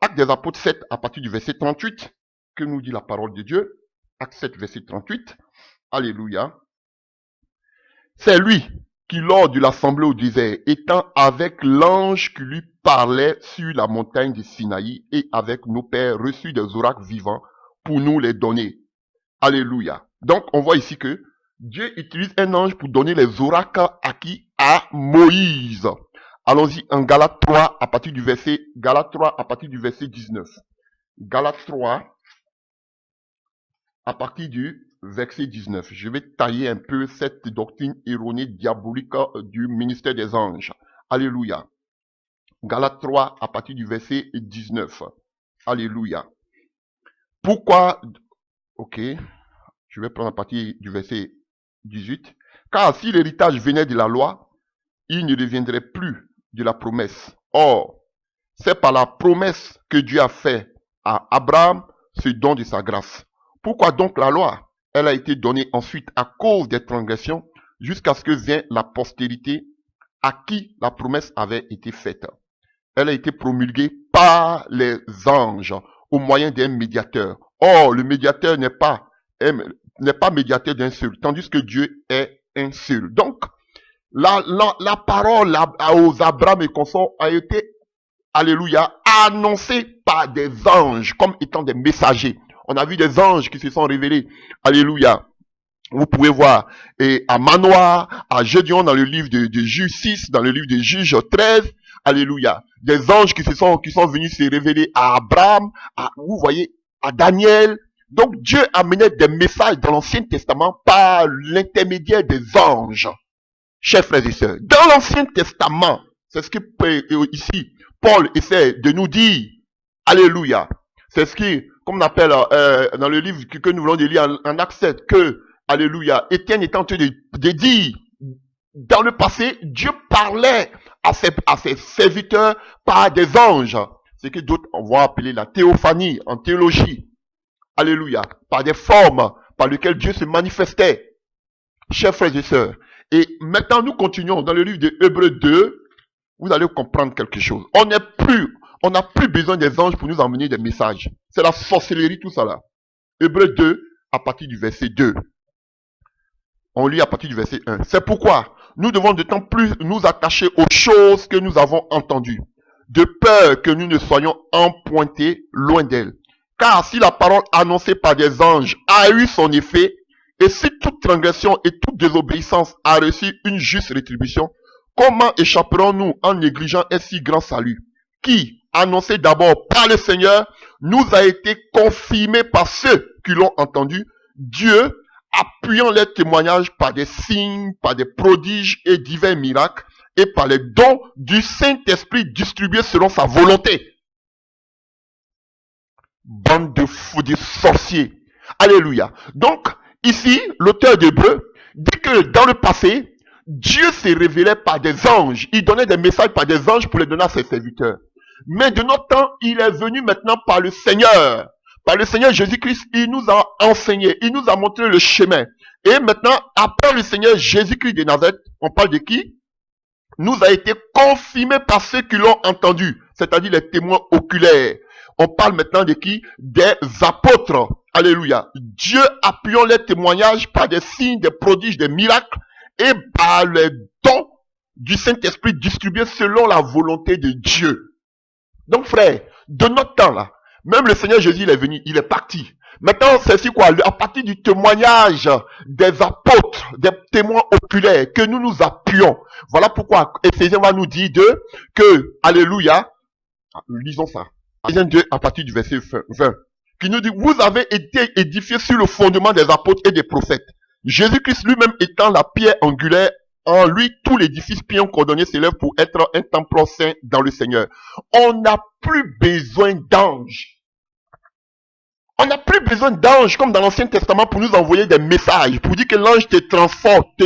Acte des apôtres 7, à partir du verset 38, que nous dit la parole de Dieu. Acte 7, verset 38. Alléluia. C'est lui qui, lors de l'assemblée au désert, étant avec l'ange qui lui parlait sur la montagne de Sinaï, et avec nos pères reçus des oracles vivants pour nous les donner. Alléluia. Donc, on voit ici que Dieu utilise un ange pour donner les oracles à qui? À Moïse. Allons-y en Galates 3 à partir du verset 19. Galates 3 à partir du verset 19. Je vais tailler un peu cette doctrine erronée diabolique du ministère des anges. Alléluia. Galates 3 à partir du verset 19. Alléluia. Pourquoi? Ok. Je vais prendre à partir du verset 18. Car si l'héritage venait de la loi, il ne deviendrait plus de la promesse. Or, c'est par la promesse que Dieu a fait à Abraham ce don de sa grâce. Pourquoi donc la loi? Elle a été donnée ensuite à cause des transgressions jusqu'à ce que vienne la postérité à qui la promesse avait été faite. Elle a été promulguée par les anges au moyen d'un médiateur. Or, le médiateur n'est pas médiateur d'un seul, tandis que Dieu est un seul. Donc, la parole aux Abraham et consorts a été, alléluia, annoncée par des anges comme étant des messagers. On a vu des anges qui se sont révélés, alléluia. Vous pouvez voir à Manoah, à Gédéon dans le livre de Juge 6, dans le livre de Juge 13, alléluia. Des anges qui sont venus se révéler à Abraham, vous voyez, à Daniel. Donc Dieu amenait des messages dans l'Ancien Testament par l'intermédiaire des anges. Chers frères et sœurs, dans l'Ancien Testament, c'est ce que ici Paul essaie de nous dire. Alléluia. C'est ce qui, comme on appelle dans le livre que nous voulons de lire en Acte 7, que, alléluia, Étienne est en train de dire, dans le passé, Dieu parlait à ses serviteurs par des anges. Ce que d'autres vont appeler la théophanie en théologie. Alléluia. Par des formes par lesquelles Dieu se manifestait. Chers frères et sœurs. Et maintenant, nous continuons dans le livre de Hébreux 2. Vous allez comprendre quelque chose. On n'a plus besoin des anges pour nous emmener des messages. C'est la sorcellerie, tout ça là. Hébreux 2, à partir du verset 2. On lit à partir du verset 1. C'est pourquoi nous devons de temps plus nous attacher aux choses que nous avons entendues, de peur que nous ne soyons empointés loin d'elles. Car si la parole annoncée par des anges a eu son effet, et si toute transgression et toute désobéissance a reçu une juste rétribution, comment échapperons-nous en négligeant un si grand salut, qui, annoncé d'abord par le Seigneur, nous a été confirmé par ceux qui l'ont entendu, Dieu, appuyant les témoignages par des signes, par des prodiges et divers miracles, et par les dons du Saint-Esprit distribués selon sa volonté. Bande de fous, de sorciers. Alléluia. Donc, ici, l'auteur d'Hébreux dit que dans le passé, Dieu s'est révélé par des anges. Il donnait des messages par des anges pour les donner à ses serviteurs. Mais de notre temps, il est venu maintenant par le Seigneur. Par le Seigneur Jésus-Christ, il nous a enseigné, il nous a montré le chemin. Et maintenant, après le Seigneur Jésus-Christ de Nazareth, on parle de qui? Nous a été confirmé par ceux qui l'ont entendu, c'est-à-dire les témoins oculaires. On parle maintenant de qui? Des apôtres. Alléluia. Dieu appuyant les témoignages par des signes, des prodiges, des miracles et par les dons du Saint-Esprit distribués selon la volonté de Dieu. Donc frère, de notre temps là, même le Seigneur Jésus il est venu, il est parti. Maintenant c'est quoi? À partir du témoignage des apôtres, des témoins oculaires que nous nous appuyons. Voilà pourquoi Éphésiens va nous dire que, alléluia, lisons ça. Ephésiens 2 à partir du verset 20, qui nous dit, vous avez été édifiés sur le fondement des apôtres et des prophètes. Jésus-Christ lui-même étant la pierre angulaire, en lui, tout l'édifice bien coordonné s'élève pour être un temple saint dans le Seigneur. On n'a plus besoin d'anges. On n'a plus besoin d'anges comme dans l'Ancien Testament pour nous envoyer des messages, pour dire que l'ange te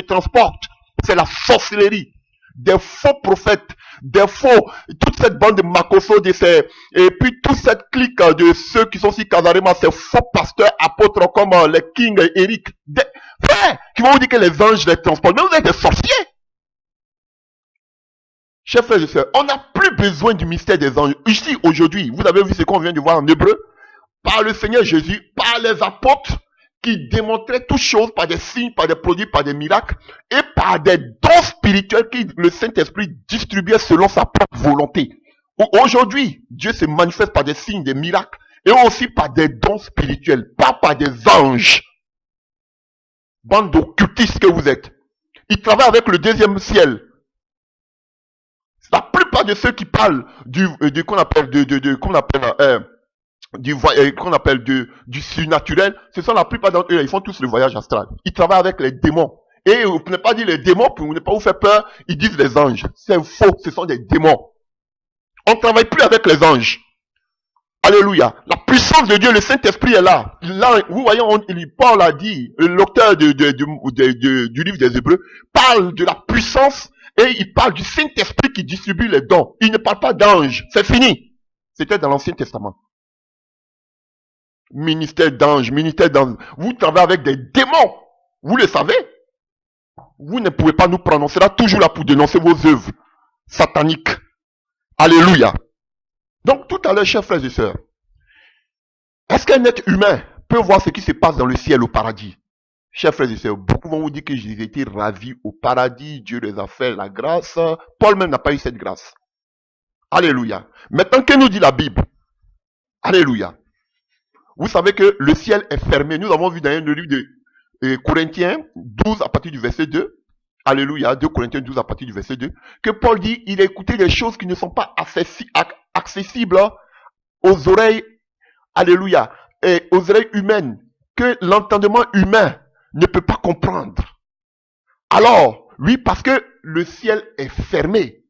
transporte. C'est la sorcellerie. Des faux prophètes, des faux, toute cette bande de Makoso, et puis toute cette clique de ceux qui sont si Kazarema, ces faux pasteurs, apôtres comme les King et Eric, des frères qui vont vous dire que les anges les transportent. Mais vous êtes des sorciers. Chers frères et sœurs, on n'a plus besoin du mystère des anges. Ici, aujourd'hui, vous avez vu ce qu'on vient de voir en hébreu? Par le Seigneur Jésus, par les apôtres, qui démontraient toutes choses par des signes, par des produits, par des miracles, et par des dons spirituels que le Saint-Esprit distribuait selon sa propre volonté. Aujourd'hui, Dieu se manifeste par des signes, des miracles, et aussi par des dons spirituels, pas par des anges. Bande d'occultistes que vous êtes. Ils travaillent avec le deuxième ciel. La plupart de ceux qui parlent qu'on appelle du surnaturel, ce sont la plupart d'entre eux, ils font tous le voyage astral. Ils travaillent avec les démons. Et vous ne pouvez pas dire les démons pour ne pas vous faire peur, ils disent les anges. C'est faux, ce sont des démons. On ne travaille plus avec les anges. Alléluia. La puissance de Dieu, le Saint-Esprit est là. Là, vous voyez, Paul a dit, l'auteur du livre des Hébreux, parle de la puissance et il parle du Saint-Esprit qui distribue les dons. Il ne parle pas d'anges. C'est fini. C'était dans l'Ancien Testament. Ministère d'anges. Vous travaillez avec des démons. Vous le savez. Vous ne pouvez pas nous prendre. On sera toujours là pour dénoncer vos œuvres sataniques. Alléluia. Donc, tout à l'heure, chers frères et sœurs, est-ce qu'un être humain peut voir ce qui se passe dans le ciel au paradis? Chers frères et sœurs, beaucoup vont vous dire que j'ai été ravi au paradis, Dieu les a fait la grâce. Paul même n'a pas eu cette grâce. Alléluia. Maintenant, que nous dit la Bible? Alléluia. Vous savez que le ciel est fermé. Nous avons vu dans le livre de Corinthiens 12 à partir du verset 2. Alléluia. 2 Corinthiens 12 à partir du verset 2. Que Paul dit, il a écouté des choses qui ne sont pas accessibles aux oreilles. Alléluia. Et aux oreilles humaines. Que l'entendement humain ne peut pas comprendre. Alors, oui, parce que le ciel est fermé.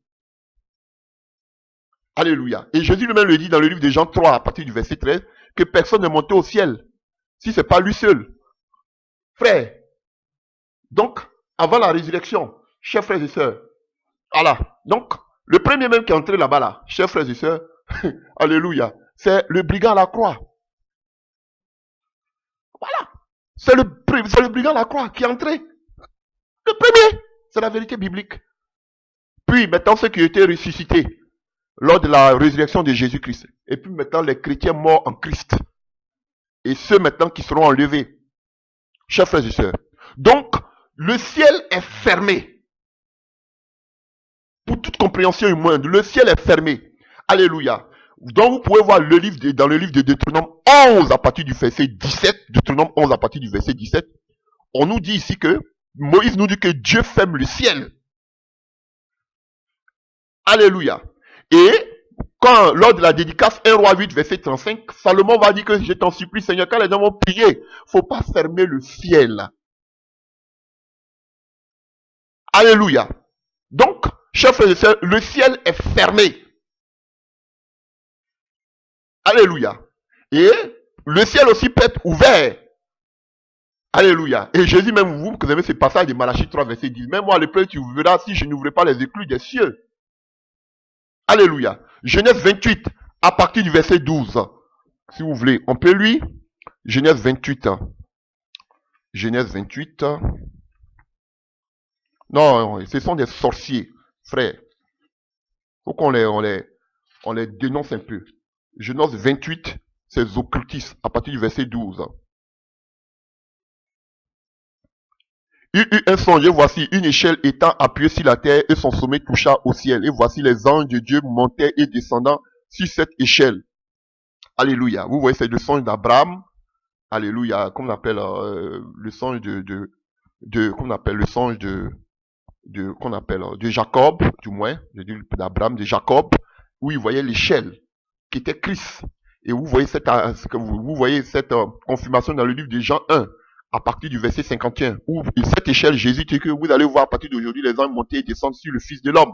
Alléluia. Et Jésus lui-même le dit dans le livre de Jean 3 à partir du verset 13. Que personne n'est monté au ciel, si ce n'est pas lui seul. Frère, donc, avant la résurrection, chers frères et sœurs, voilà, donc, le premier même qui est entré là-bas, là, chers frères et sœurs, alléluia, c'est le brigand à la croix. Voilà, c'est le brigand à la croix qui est entré. Le premier, c'est la vérité biblique. Puis, maintenant, ceux qui étaient ressuscités, lors de la résurrection de Jésus-Christ. Et puis maintenant, les chrétiens morts en Christ. Et ceux maintenant qui seront enlevés. Chers frères et sœurs. Donc, le ciel est fermé. Pour toute compréhension humaine, le ciel est fermé. Alléluia. Donc, vous pouvez voir dans le livre de Deutéronome 11 à partir du verset 17. Deutéronome 11 à partir du verset 17. On nous dit ici que, Moïse nous dit que Dieu ferme le ciel. Alléluia. Et lors de la dédicace 1 roi 8 verset 35, Salomon va dire que je t'en supplie Seigneur, quand les gens vont prier, faut pas fermer le ciel. Alléluia. Donc, chers frères et sœurs, le ciel est fermé. Alléluia. Et le ciel aussi peut être ouvert. Alléluia. Et Jésus même, vous avez ce passage de Malachie 3 verset 10, même moi l'épreuve tu verras si je n'ouvrais pas les écluses des cieux. Alléluia. Genèse 28, à partir du verset 12. Si vous voulez, on peut lire. Genèse 28. Genèse 28. Non, ce sont des sorciers, frère. Faut qu'on les dénonce un peu. Genèse 28, c'est occultistes, à partir du verset 12. Il eut un songe, et voici une échelle étant appuyée sur la terre, et son sommet toucha au ciel. Et voici les anges de Dieu montaient et descendant sur cette échelle. Alléluia. Vous voyez, c'est le songe d'Abraham. Alléluia. Comme on appelle le songe qu'on appelle le songe de Jacob, du moins, d'Abraham, de Jacob, où il voyait l'échelle qui était Christ. Et vous voyez vous voyez cette confirmation dans le livre de Jean 1, à partir du verset 51, où cette échelle, Jésus dit que vous allez voir à partir d'aujourd'hui les anges monter et descendre sur le Fils de l'homme.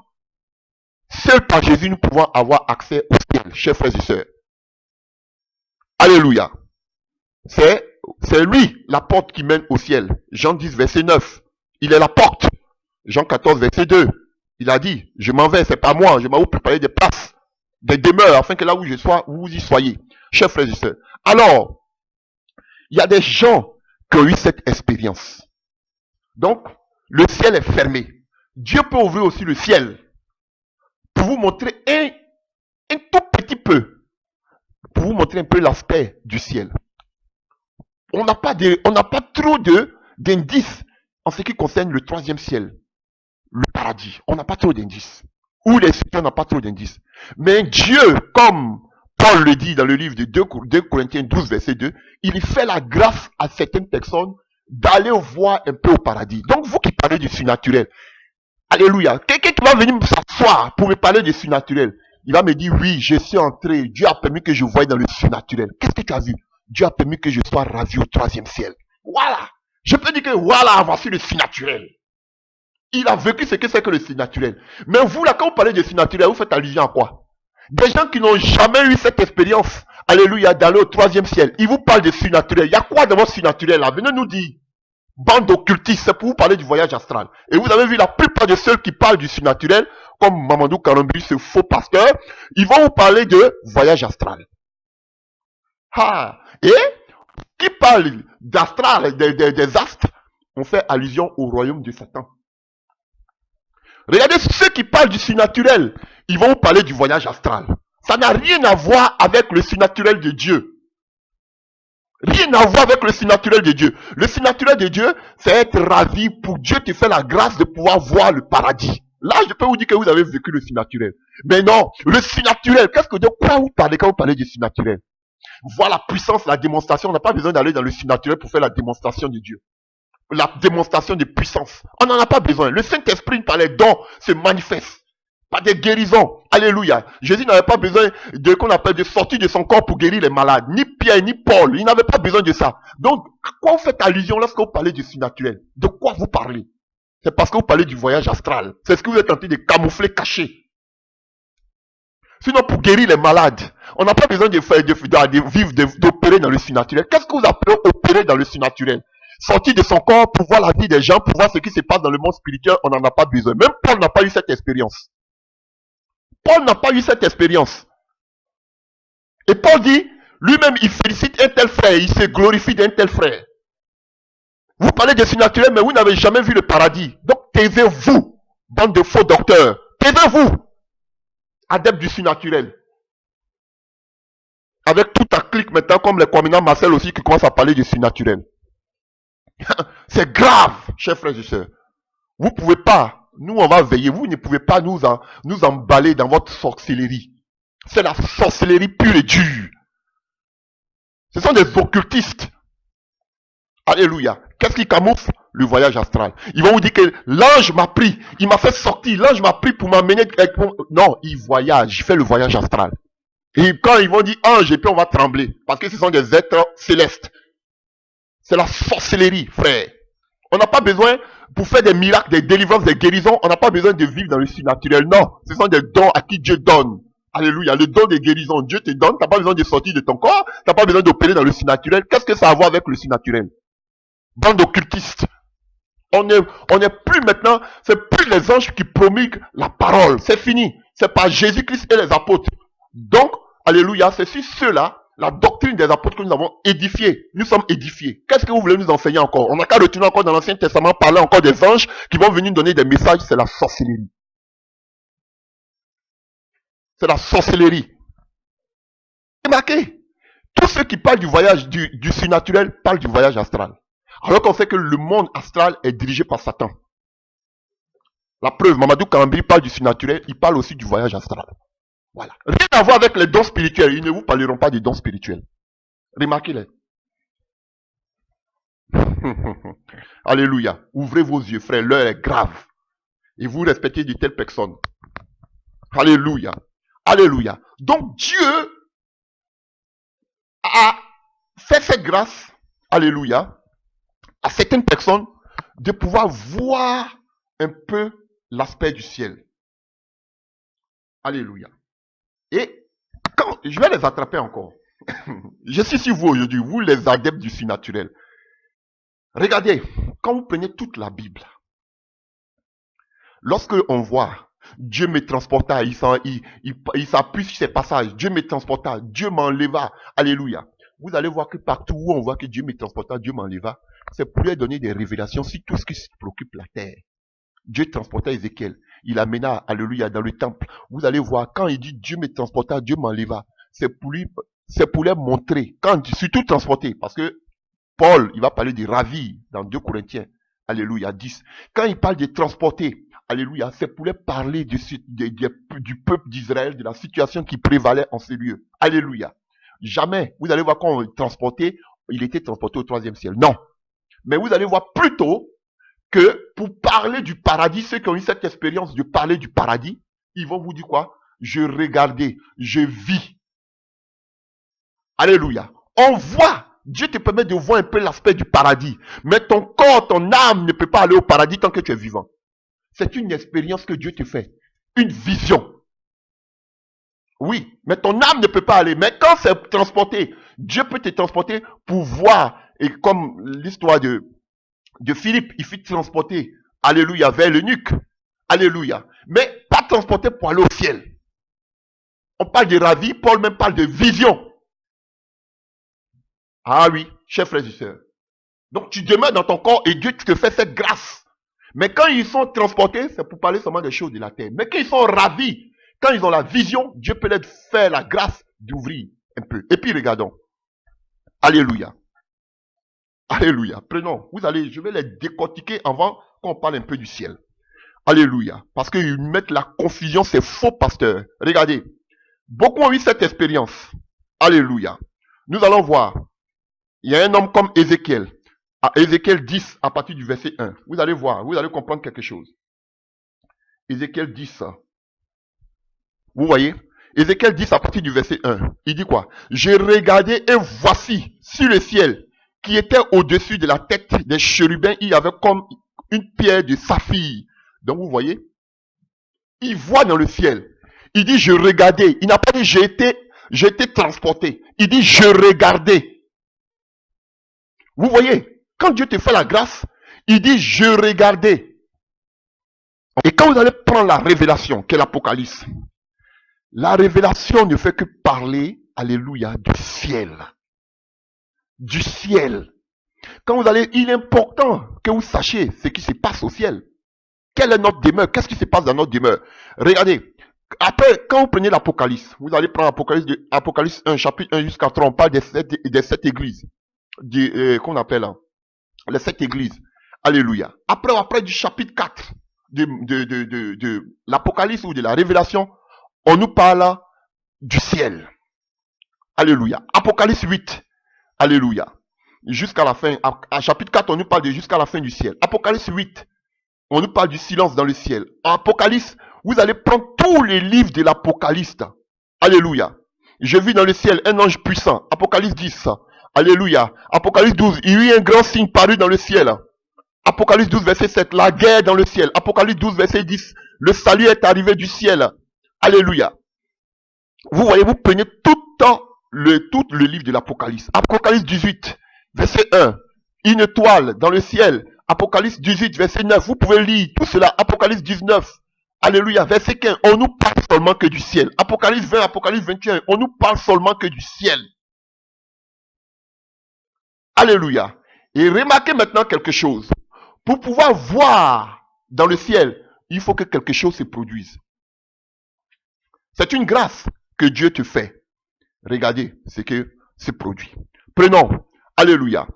Seul par Jésus, nous pouvons avoir accès au ciel, chers frères et sœurs. Alléluia. C'est lui, la porte qui mène au ciel. Jean 10, verset 9. Il est la porte. Jean 14, verset 2. Il a dit, je m'en vais, c'est pas moi, je m'en vais préparer des places, des demeures, afin que là où je sois, vous y soyez. Chers frères et sœurs. Alors, il y a des gens qui ont eu cette expérience. Donc, le ciel est fermé. Dieu peut ouvrir aussi le ciel pour vous montrer un tout petit peu, pour vous montrer un peu l'aspect du ciel. On n'a pas trop d'indices en ce qui concerne le troisième ciel, le paradis. On n'a pas trop d'indices. Ou les cieux, on n'a pas trop d'indices. Mais Dieu, comme Paul le dit dans le livre de 2 Corinthiens 12, verset 2, il fait la grâce à certaines personnes d'aller voir un peu au paradis. Donc, vous qui parlez du surnaturel, alléluia, quelqu'un qui va venir s'asseoir pour me parler du surnaturel, il va me dire, oui, je suis entré, Dieu a permis que je voie dans le surnaturel. Qu'est-ce que tu as vu? Dieu a permis que je sois ravi au troisième ciel. Voilà. Je peux dire que voilà, voici le surnaturel. Il a vécu ce que c'est que le surnaturel. Mais vous, là, quand vous parlez de surnaturel, vous faites allusion à quoi? Des gens qui n'ont jamais eu cette expérience, alléluia, d'aller au troisième ciel. Ils vous parlent de surnaturel. Il y a quoi dans votre surnaturel là? Venez nous dire. Bande d'occultistes, c'est pour vous parler du voyage astral. Et vous avez vu la plupart de ceux qui parlent du surnaturel, comme Mamadou Karambi, ce faux pasteur, ils vont vous parler de voyage astral. Ah, et qui parle d'astral, des astres, on fait allusion au royaume de Satan. Regardez ceux qui parlent du surnaturel, ils vont vous parler du voyage astral. Ça n'a rien à voir avec le surnaturel de Dieu. Rien à voir avec le surnaturel de Dieu. Le surnaturel de Dieu, c'est être ravi pour Dieu te fait la grâce de pouvoir voir le paradis. Là, je peux vous dire que vous avez vécu le surnaturel. Mais non, le surnaturel, de quoi vous parlez quand vous parlez du surnaturel? Voir la puissance, la démonstration. On n'a pas besoin d'aller dans le surnaturel pour faire la démonstration de Dieu. La démonstration de puissance. On n'en a pas besoin. Le Saint-Esprit, par les dons, se manifeste. Par des guérisons. Alléluia. Jésus n'avait pas besoin de qu'on appelle de sortir de son corps pour guérir les malades. Ni Pierre, ni Paul. Il n'avait pas besoin de ça. Donc, à quoi vous faites allusion lorsque vous parlez du surnaturel? De quoi vous parlez? C'est parce que vous parlez du voyage astral. C'est ce que vous êtes en train de camoufler, cacher. Sinon, pour guérir les malades, on n'a pas besoin d'opérer dans le surnaturel. Qu'est-ce que vous appelez opérer dans le surnaturel? Sortir de son corps pour voir la vie des gens, pour voir ce qui se passe dans le monde spirituel, on n'en a pas besoin. Même Paul n'a pas eu cette expérience. Paul n'a pas eu cette expérience. Et Paul dit, lui-même, il félicite un tel frère, il se glorifie d'un tel frère. Vous parlez de surnaturel, mais vous n'avez jamais vu le paradis. Donc, taisez-vous, bande de faux docteurs. Taisez-vous, adeptes du surnaturel. Avec tout à clic maintenant, comme les communants Marcel aussi, qui commencent à parler du surnaturel. C'est grave, chers frères et sœurs. Vous pouvez pas, nous on va veiller, vous ne pouvez pas nous emballer dans votre sorcellerie. C'est la sorcellerie pure et dure. Ce sont des occultistes. Alléluia. Qu'est-ce qui camoufle? Le voyage astral. Ils vont vous dire que l'ange m'a pris, il m'a fait sortir, l'ange m'a pris pour m'amener. Non, il voyage, il fait le voyage astral. Et quand ils vont dire ange, et puis on va trembler, parce que ce sont des êtres célestes. C'est la sorcellerie, frère. On n'a pas besoin, pour faire des miracles, des délivrances, des guérisons, on n'a pas besoin de vivre dans le surnaturel. Non, ce sont des dons à qui Dieu donne. Alléluia, le don des guérisons, Dieu te donne, tu n'as pas besoin de sortir de ton corps, tu n'as pas besoin d'opérer dans le surnaturel. Qu'est-ce que ça a à voir avec le surnaturel? Bande d'occultistes. On n'est plus maintenant, c'est plus les anges qui promulguent la parole. C'est fini. C'est pas Jésus-Christ et les apôtres. Donc, alléluia, c'est sur ceux-là, la doctrine des apôtres que nous avons édifiée. Nous sommes édifiés. Qu'est-ce que vous voulez nous enseigner encore? On n'a qu'à retourner encore dans l'Ancien Testament, parler encore des anges qui vont venir donner des messages. C'est la sorcellerie. C'est la sorcellerie. Remarquez, tous ceux qui parlent du voyage, du surnaturel, parlent du voyage astral. Alors qu'on sait que le monde astral est dirigé par Satan. La preuve, Mamadou Karambi parle du surnaturel, il parle aussi du voyage astral. Voilà. Rien à voir avec les dons spirituels. Ils ne vous parleront pas des dons spirituels. Remarquez-les. Alléluia. Ouvrez vos yeux, frère. L'heure est grave. Et vous respectez de telles personnes. Alléluia. Alléluia. Donc Dieu a fait cette grâce, alléluia, à certaines personnes de pouvoir voir un peu l'aspect du ciel. Alléluia. Et quand je vais les attraper encore, je suis sur vous aujourd'hui, vous les adeptes du surnaturel. Regardez, quand vous prenez toute la Bible, lorsque on voit Dieu me transporta, il s'appuie sur ces passages, Dieu me transporta, Dieu m'enleva, alléluia. Vous allez voir que partout où on voit que Dieu me transporta, Dieu m'enleva, c'est pour lui donner des révélations sur tout ce qui se préoccupe la terre. Dieu transporta Ézéchiel, il amena, alléluia, dans le temple. Vous allez voir, quand il dit Dieu me transporta, Dieu m'enleva, c'est pour lui montrer, surtout transporter, parce que Paul, il va parler de ravir dans 2 Corinthiens, alléluia, 10. Quand il parle de transporter, alléluia, c'est pour lui parler du peuple d'Israël, de la situation qui prévalait en ces lieux. Alléluia. Jamais, vous allez voir quand on transportait, il était transporté au 3e ciel. Non. Mais vous allez voir plutôt que pour parler du paradis, ceux qui ont eu cette expérience de parler du paradis, ils vont vous dire quoi? Je regardais, je vis. Alléluia. On voit. Dieu te permet de voir un peu l'aspect du paradis. Mais ton corps, ton âme ne peut pas aller au paradis tant que tu es vivant. C'est une expérience que Dieu te fait. Une vision. Oui, mais ton âme ne peut pas aller. Mais quand c'est transporté, Dieu peut te transporter pour voir. Et comme l'histoire de Philippe, il fut transporté, alléluia, vers l'eunuque. Alléluia. Mais pas transporté pour aller au ciel. On parle de ravi, Paul même parle de vision. Ah oui, chers frères et sœurs. Donc tu demeures dans ton corps et Dieu te fait cette grâce. Mais quand ils sont transportés, c'est pour parler seulement des choses de la terre. Mais quand ils sont ravis, quand ils ont la vision, Dieu peut leur faire la grâce d'ouvrir un peu. Et puis regardons. Alléluia. Alléluia. Prenons, je vais les décortiquer avant qu'on parle un peu du ciel. Alléluia. Parce qu'ils mettent la confusion, ces faux pasteurs. Regardez. Beaucoup ont eu cette expérience. Alléluia. Nous allons voir. Il y a un homme comme Ézéchiel. À Ézéchiel 10, à partir du verset 1. Vous allez voir, vous allez comprendre quelque chose. Ézéchiel 10. Vous voyez? Ézéchiel 10, à partir du verset 1. Il dit quoi? J'ai regardé et voici, sur le ciel, qui était au-dessus de la tête des chérubins, il y avait comme une pierre de saphir. Donc vous voyez? Il voit dans le ciel. Il dit, je regardais. Il n'a pas dit, j'ai été transporté. Il dit, je regardais. Vous voyez, quand Dieu te fait la grâce, il dit, je regardais. Et quand vous allez prendre la révélation, qui est l'Apocalypse, la révélation ne fait que parler, alléluia, du ciel. Du ciel. Quand vous allez, il est important que vous sachiez ce qui se passe au ciel. Quelle est notre demeure? Qu'est-ce qui se passe dans notre demeure? Regardez. Après, quand vous prenez l'Apocalypse, vous allez prendre Apocalypse 1, chapitre 1 jusqu'à 3, on parle des sept églises. Qu'on appelle là, les 7 églises. Alléluia. Après du chapitre 4 de l'Apocalypse ou de la Révélation, on nous parle du ciel. Alléluia. Apocalypse 8. Alléluia. Jusqu'à la fin. À chapitre 4, on nous parle de jusqu'à la fin du ciel. Apocalypse 8. On nous parle du silence dans le ciel. En Apocalypse, vous allez prendre tous les livres de l'Apocalypse. Alléluia. Je vis dans le ciel un ange puissant. Apocalypse 10. Alléluia. Apocalypse 12. Il y a eu un grand signe paru dans le ciel. Apocalypse 12, verset 7. La guerre dans le ciel. Apocalypse 12, verset 10. Le salut est arrivé du ciel. Alléluia. Vous voyez, vous prenez tout le livre de l'Apocalypse. Apocalypse 18, verset 1. Une étoile dans le ciel. Apocalypse 18, verset 9. Vous pouvez lire tout cela. Apocalypse 19. Alléluia. Verset 15. On nous parle seulement que du ciel. Apocalypse 20, Apocalypse 21. On nous parle seulement que du ciel. Alléluia. Et remarquez maintenant quelque chose. Pour pouvoir voir dans le ciel, il faut que quelque chose se produise. C'est une grâce que Dieu te fait. Regardez ce que se produit. Prenons, alléluia,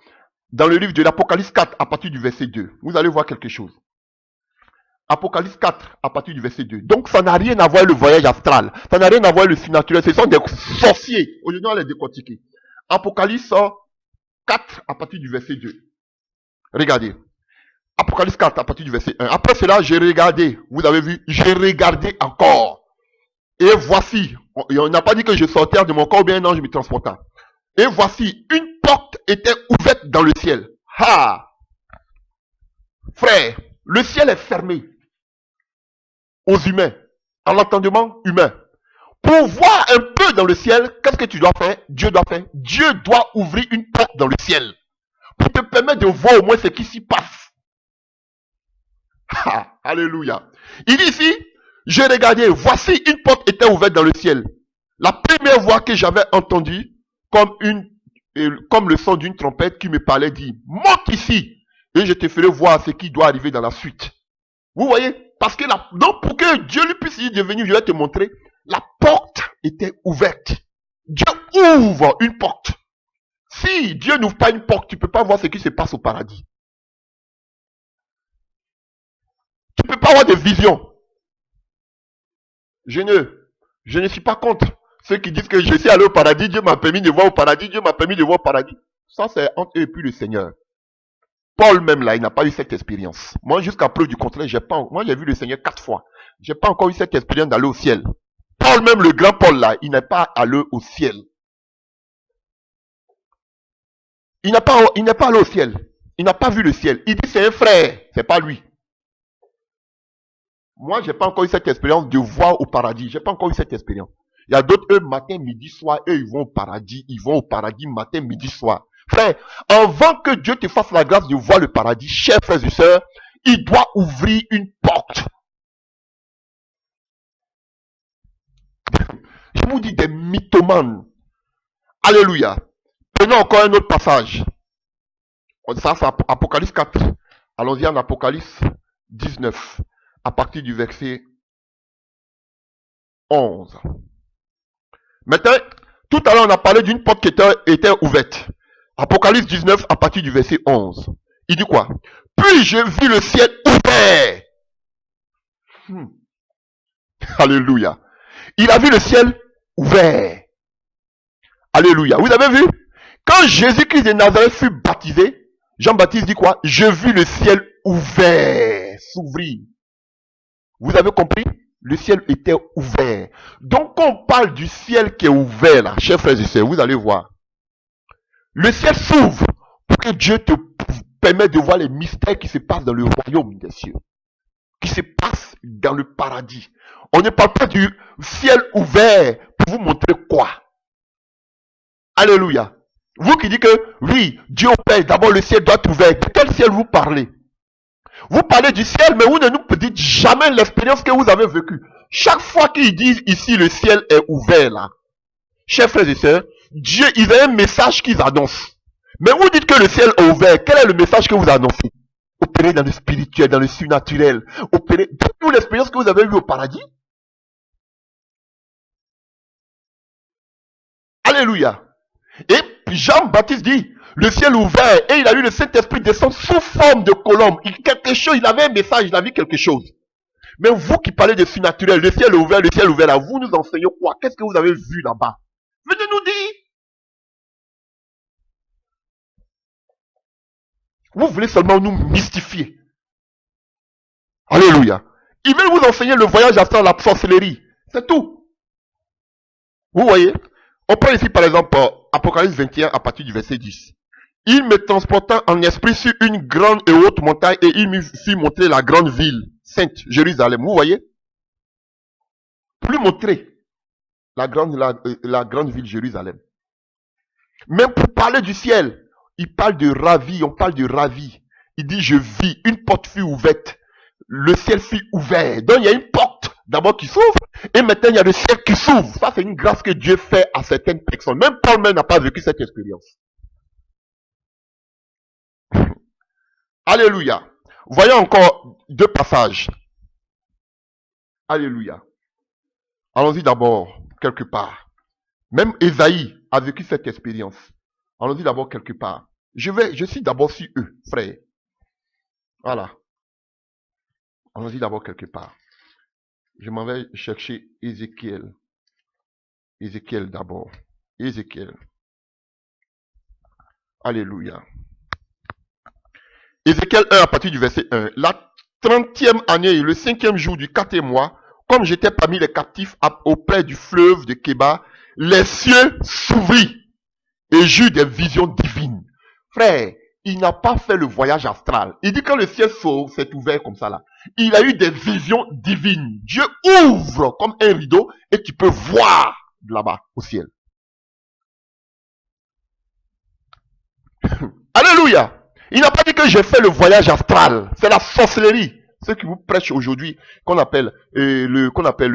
dans le livre de l'Apocalypse 4, à partir du verset 2, vous allez voir quelque chose. Apocalypse 4, à partir du verset 2. Donc, ça n'a rien à voir le voyage astral. Ça n'a rien à voir le surnaturel. Ce sont des sorciers. Aujourd'hui, on les décortiquer. Apocalypse 4, à partir du verset 2. Regardez. Apocalypse 4, à partir du verset 1. Après cela, j'ai regardé. Vous avez vu, j'ai regardé encore. Et voici. On n'a pas dit que je sortais de mon corps ou bien un ange me transporta. Et voici, une porte était ouverte dans le ciel. Ah! Frère, le ciel est fermé aux humains, à l'entendement humain. Pour voir un peu dans le ciel, qu'est-ce que tu dois faire? Dieu doit faire. Dieu doit ouvrir une porte dans le ciel pour te permettre de voir au moins ce qui s'y passe. Ah, alléluia. Il dit ici, j'ai regardé, voici une porte était ouverte dans le ciel. La première voix que j'avais entendue, comme le son d'une trompette qui me parlait, dit, monte ici et je te ferai voir ce qui doit arriver dans la suite. Vous voyez? Parce que donc pour que Dieu lui puisse dire de venir, je vais te montrer, la porte était ouverte. Dieu ouvre une porte. Si Dieu n'ouvre pas une porte, tu ne peux pas voir ce qui se passe au paradis. Tu ne peux pas avoir de vision. Je ne suis pas contre ceux qui disent que je suis allé au paradis, Dieu m'a permis de voir au paradis, Dieu m'a permis de voir au paradis. Ça, c'est entre eux et puis le Seigneur. Paul même là, il n'a pas eu cette expérience. Moi, jusqu'à preuve du contraire, moi j'ai vu le Seigneur 4 fois. J'ai pas encore eu cette expérience d'aller au ciel. Paul même, le grand Paul là, il n'est pas allé au ciel. Il n'est pas allé au ciel. Il n'a pas vu le ciel. Il dit c'est un frère, c'est pas lui. Moi, j'ai pas encore eu cette expérience de voir au paradis. J'ai pas encore eu cette expérience. Il y a d'autres, eux, matin, midi, soir, eux, ils vont au paradis. Ils vont au paradis matin, midi, soir. Frère, avant que Dieu te fasse la grâce de voir le paradis, chers frères et sœurs, il doit ouvrir une porte. Je vous dis des mythomanes. Alléluia. Prenons encore un autre passage. Ça, c'est Apocalypse 4. Allons-y en Apocalypse 19. À partir du verset 11. Maintenant, tout à l'heure, on a parlé d'une porte qui était ouverte. Apocalypse 19, à partir du verset 11. Il dit quoi? Puis je vis le ciel ouvert. Alléluia. Il a vu le ciel ouvert. Alléluia. Vous avez vu? Quand Jésus-Christ de Nazareth fut baptisé, Jean-Baptiste dit quoi? Je vis le ciel ouvert, s'ouvrir. Vous avez compris? Le ciel était ouvert. Donc, quand on parle du ciel qui est ouvert, là, chers frères et sœurs, vous allez voir. Le ciel s'ouvre pour que Dieu te permette de voir les mystères qui se passent dans le royaume des cieux. Qui se passent dans le paradis. On ne parle pas du ciel ouvert pour vous montrer quoi? Alléluia. Vous qui dites que, oui, Dieu au Père, d'abord le ciel doit être ouvert. De quel ciel vous parlez? Vous parlez du ciel, mais vous ne nous dites jamais l'expérience que vous avez vécue. Chaque fois qu'ils disent ici le ciel est ouvert là, chers frères et sœurs, Dieu, il a un message qu'ils annoncent. Mais vous dites que le ciel est ouvert. Quel est le message que vous annoncez? Opérer dans le spirituel, dans le surnaturel. Opérer toute l'expérience que vous avez eue au paradis. Alléluia. Et Jean-Baptiste dit, le ciel ouvert, et il a eu le Saint-Esprit descendre sous forme de colombe. Il avait un message, il a vu quelque chose. Mais vous qui parlez de surnaturel, le ciel ouvert là, vous nous enseignez quoi? Qu'est-ce que vous avez vu là-bas? Venez nous dire. Vous voulez seulement nous mystifier. Alléluia. Ils veulent vous enseigner le voyage astral, la sorcellerie. C'est tout. Vous voyez? On prend ici par exemple Apocalypse 21 à partir du verset 10. Il me transporta en esprit sur une grande et haute montagne et il me fit montrer la grande ville, sainte, Jérusalem. Vous voyez? Plus montrer la grande ville Jérusalem. Même pour parler du ciel, il parle de ravi, on parle de ravi. Il dit je vis, une porte fut ouverte, le ciel fut ouvert. Donc il y a une porte d'abord qui s'ouvre et maintenant il y a le ciel qui s'ouvre. Ça c'est une grâce que Dieu fait à certaines personnes. Même Paul même n'a pas vécu cette expérience. Alléluia. Voyons encore deux passages. Alléluia. Allons-y d'abord quelque part. Même Ésaïe a vécu cette expérience. Allons-y d'abord quelque part. Je suis d'abord sur eux, frère. Voilà. Allons-y d'abord quelque part. Je m'en vais chercher Ézéchiel. Ézéchiel d'abord. Ézéchiel. Alléluia. Ézéchiel 1 à partir du verset 1. La 30e année, le 5e jour du 4e mois, comme j'étais parmi les captifs auprès du fleuve de Kéba, les cieux s'ouvrirent et j'eus des visions divines. Frère, il n'a pas fait le voyage astral. Il dit que le ciel s'est ouvert comme ça là. Il a eu des visions divines. Dieu ouvre comme un rideau et tu peux voir là-bas au ciel. Alléluia. Il n'a pas dit que j'ai fait le voyage astral. C'est la sorcellerie. Ce qui vous prêche aujourd'hui, qu'on appelle le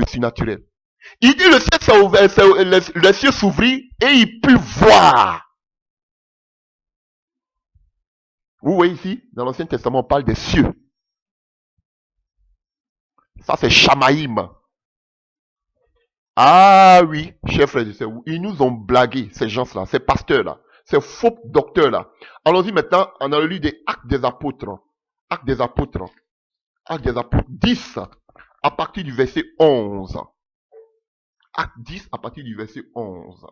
surnaturel. Il dit le ciel s'est ouvert, le ciel s'ouvrit et il put voir. Vous voyez ici, dans l'Ancien Testament, on parle des cieux. Ça, c'est Shamaïm. Ah oui, chers frères et sœurs, ils nous ont blagué, ces gens-là, ces pasteurs-là, ces faux docteurs-là. Allons-y maintenant, on a lu des Actes des Apôtres. Actes des Apôtres. Actes des Apôtres 10, à partir du verset 11. Acte 10, à partir du verset 11.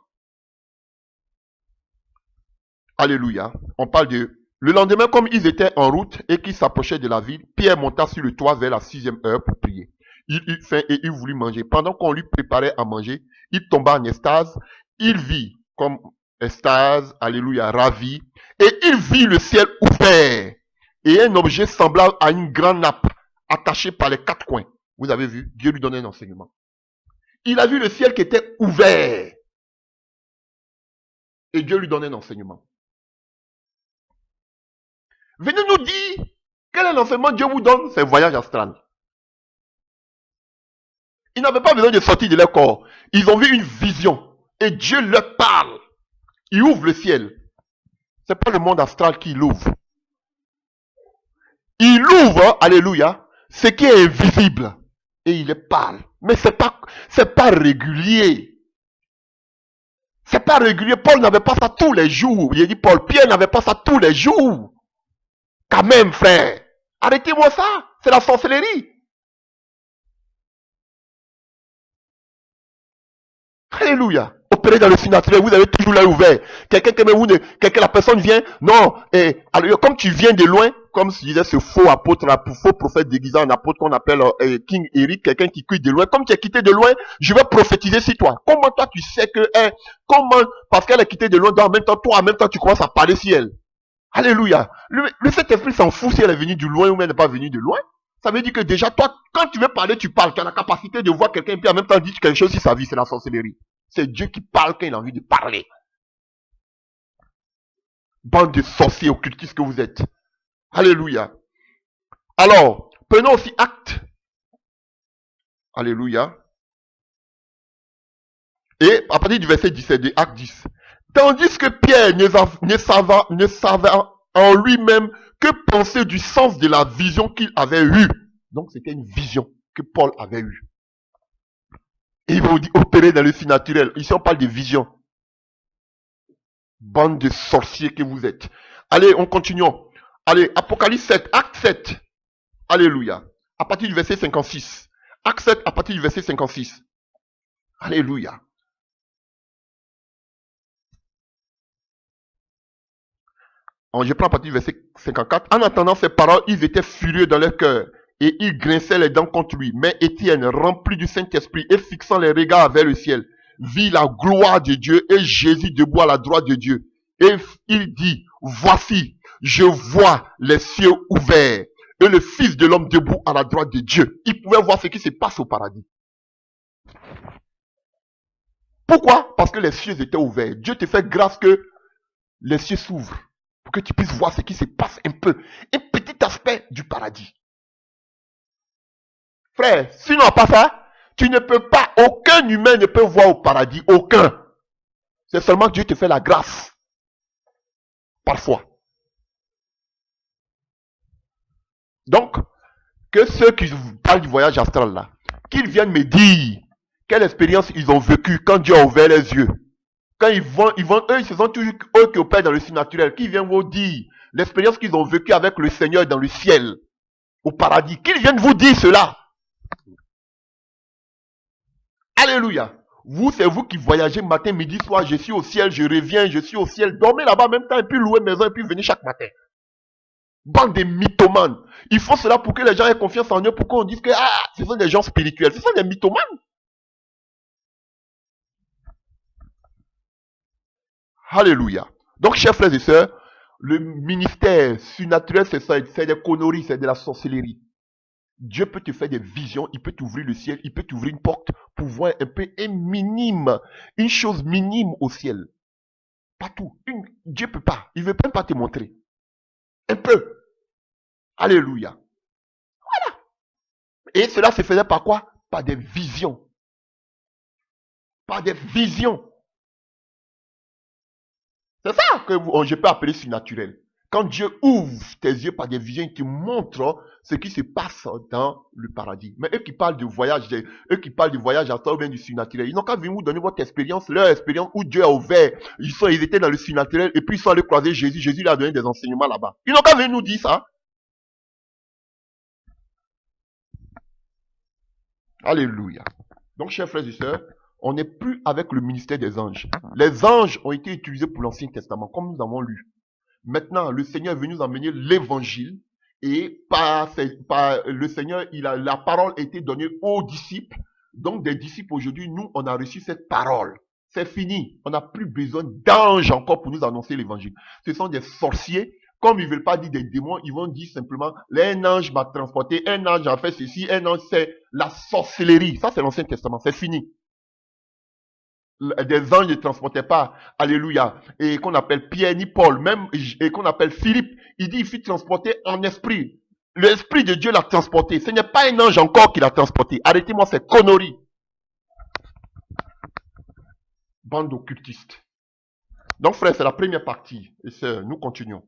Alléluia. On parle de... Le lendemain, comme ils étaient en route et qu'ils s'approchaient de la ville, Pierre monta sur le toit vers la 6e heure pour prier. Il eut faim et il voulut manger. Pendant qu'on lui préparait à manger, il tomba en extase. Il vit comme extase, alléluia, ravi. Et il vit le ciel ouvert et un objet semblable à une grande nappe attachée par les quatre coins. Vous avez vu, Dieu lui donnait un enseignement. Il a vu le ciel qui était ouvert. Et Dieu lui donnait un enseignement. Venez nous dire quel est l'enseignement que Dieu vous donne, c'est le voyage astral. Ils n'avaient pas besoin de sortir de leur corps. Ils ont vu une vision. Et Dieu leur parle. Il ouvre le ciel. C'est pas le monde astral qui l'ouvre. Il ouvre, alléluia, ce qui est invisible. Et il les parle. Mais c'est pas régulier. C'est pas régulier. Paul n'avait pas ça tous les jours. Il a dit Paul, Pierre n'avait pas ça tous les jours. Quand même, frère. Arrêtez-moi ça. C'est la sorcellerie. Alléluia. Opérez dans le surnaturel, vous avez toujours l'œil ouvert. La personne vient, non, alors, comme tu viens de loin, comme je disait ce faux apôtre, faux prophète déguisé en apôtre qu'on appelle King Eric, quelqu'un qui cuit de loin, comme tu es quitté de loin, je vais prophétiser sur toi. Comment toi tu sais que, parce qu'elle est quittée de loin, en même temps, toi, en même temps, tu commences à parler sur elle. Alléluia. Le Saint-Esprit s'en fout si elle est venue du loin ou elle n'est pas venue de loin. Ça veut dire que déjà, toi, quand tu veux parler, tu parles. Tu as la capacité de voir quelqu'un et puis en même temps dire quelque chose sur sa vie. C'est la sorcellerie. C'est Dieu qui parle quand il a envie de parler. Bande de sorciers occultistes que vous êtes. Alléluia. Alors, prenons aussi Acte. Alléluia. Et à partir du verset 17 de Acte 10. Tandis que Pierre ne savait en lui-même que penser du sens de la vision qu'il avait eue. Donc c'était une vision que Paul avait eue. Et il va vous dire opérer dans le surnaturel. Ici on parle de vision. Bande de sorciers que vous êtes. Allez, on continue. Allez, Apocalypse 7, Acte 7. Alléluia. À partir du verset 56. Acte 7 à partir du verset 56. Alléluia. Je prends à partir du verset 54. En entendant ces paroles, ils étaient furieux dans leur cœur et ils grinçaient les dents contre lui. Mais Étienne, rempli du Saint-Esprit et fixant les regards vers le ciel, vit la gloire de Dieu et Jésus debout à la droite de Dieu. Et il dit, voici, je vois les cieux ouverts et le Fils de l'homme debout à la droite de Dieu. Il pouvait voir ce qui se passe au paradis. Pourquoi? Parce que les cieux étaient ouverts. Dieu te fait grâce que les cieux s'ouvrent. Pour que tu puisses voir ce qui se passe un peu. Un petit aspect du paradis. Frère, si tu n'as pas ça, tu ne peux pas, aucun humain ne peut voir au paradis. Aucun. C'est seulement Dieu te fait la grâce. Parfois. Donc, que ceux qui parlent du voyage astral là, qu'ils viennent me dire quelle expérience ils ont vécue quand Dieu a ouvert les yeux. Quand ils vont, eux, ce sont toujours eux qui opèrent dans le surnaturel, qui viennent vous dire l'expérience qu'ils ont vécue avec le Seigneur dans le ciel, au paradis. Qu'ils viennent vous dire cela. Alléluia. Vous, c'est vous qui voyagez matin, midi, soir, je suis au ciel, je reviens, je suis au ciel. Dormez là-bas en même temps et puis louez maison et puis venez chaque matin. Bande de mythomanes. Il faut cela pour que les gens aient confiance en eux, pour qu'on dise que ce sont des gens spirituels. Ce sont des mythomanes. Alléluia. Donc, chers frères et sœurs, le ministère surnaturel, c'est ça, c'est des conneries, c'est de la sorcellerie. Dieu peut te faire des visions, il peut t'ouvrir le ciel, il peut t'ouvrir une porte pour voir un peu une chose minime au ciel. Pas tout. Dieu peut pas. Il veut même pas te montrer. Un peu. Alléluia. Et cela se faisait par quoi? Par des visions. Par des visions. C'est ça que je peux appeler surnaturel. Quand Dieu ouvre tes yeux par des visions, il te montre ce qui se passe dans le paradis. Mais eux qui parlent de voyage, à travers bien du surnaturel, ils n'ont qu'à venir vous donner votre expérience, leur expérience où Dieu a ouvert. Ils étaient dans le surnaturel et puis ils sont allés croiser Jésus. Jésus leur a donné des enseignements là-bas. Ils n'ont qu'à venir nous dire ça. Alléluia. Donc, chers frères et sœurs, on n'est plus avec le ministère des anges. Les anges ont été utilisés pour l'Ancien Testament, comme nous avons lu. Maintenant, le Seigneur est venu nous emmener l'évangile et par le Seigneur, la parole a été donnée aux disciples. Donc, des disciples aujourd'hui, nous, on a reçu cette parole. C'est fini. On n'a plus besoin d'anges encore pour nous annoncer l'évangile. Ce sont des sorciers. Comme ils ne veulent pas dire des démons, ils vont dire simplement, un ange m'a transporté, un ange a fait ceci, un ange, c'est la sorcellerie. Ça, c'est l'Ancien Testament. C'est fini. Des anges ne transportaient pas, alléluia, et qu'on appelle Pierre ni Paul, même, et qu'on appelle Philippe, il dit il fut transporté en esprit. L'esprit de Dieu l'a transporté. Ce n'est pas un ange encore qui l'a transporté. Arrêtez-moi ces conneries. Bande occultiste. Donc frère, c'est la première partie. Et sœurs, nous continuons.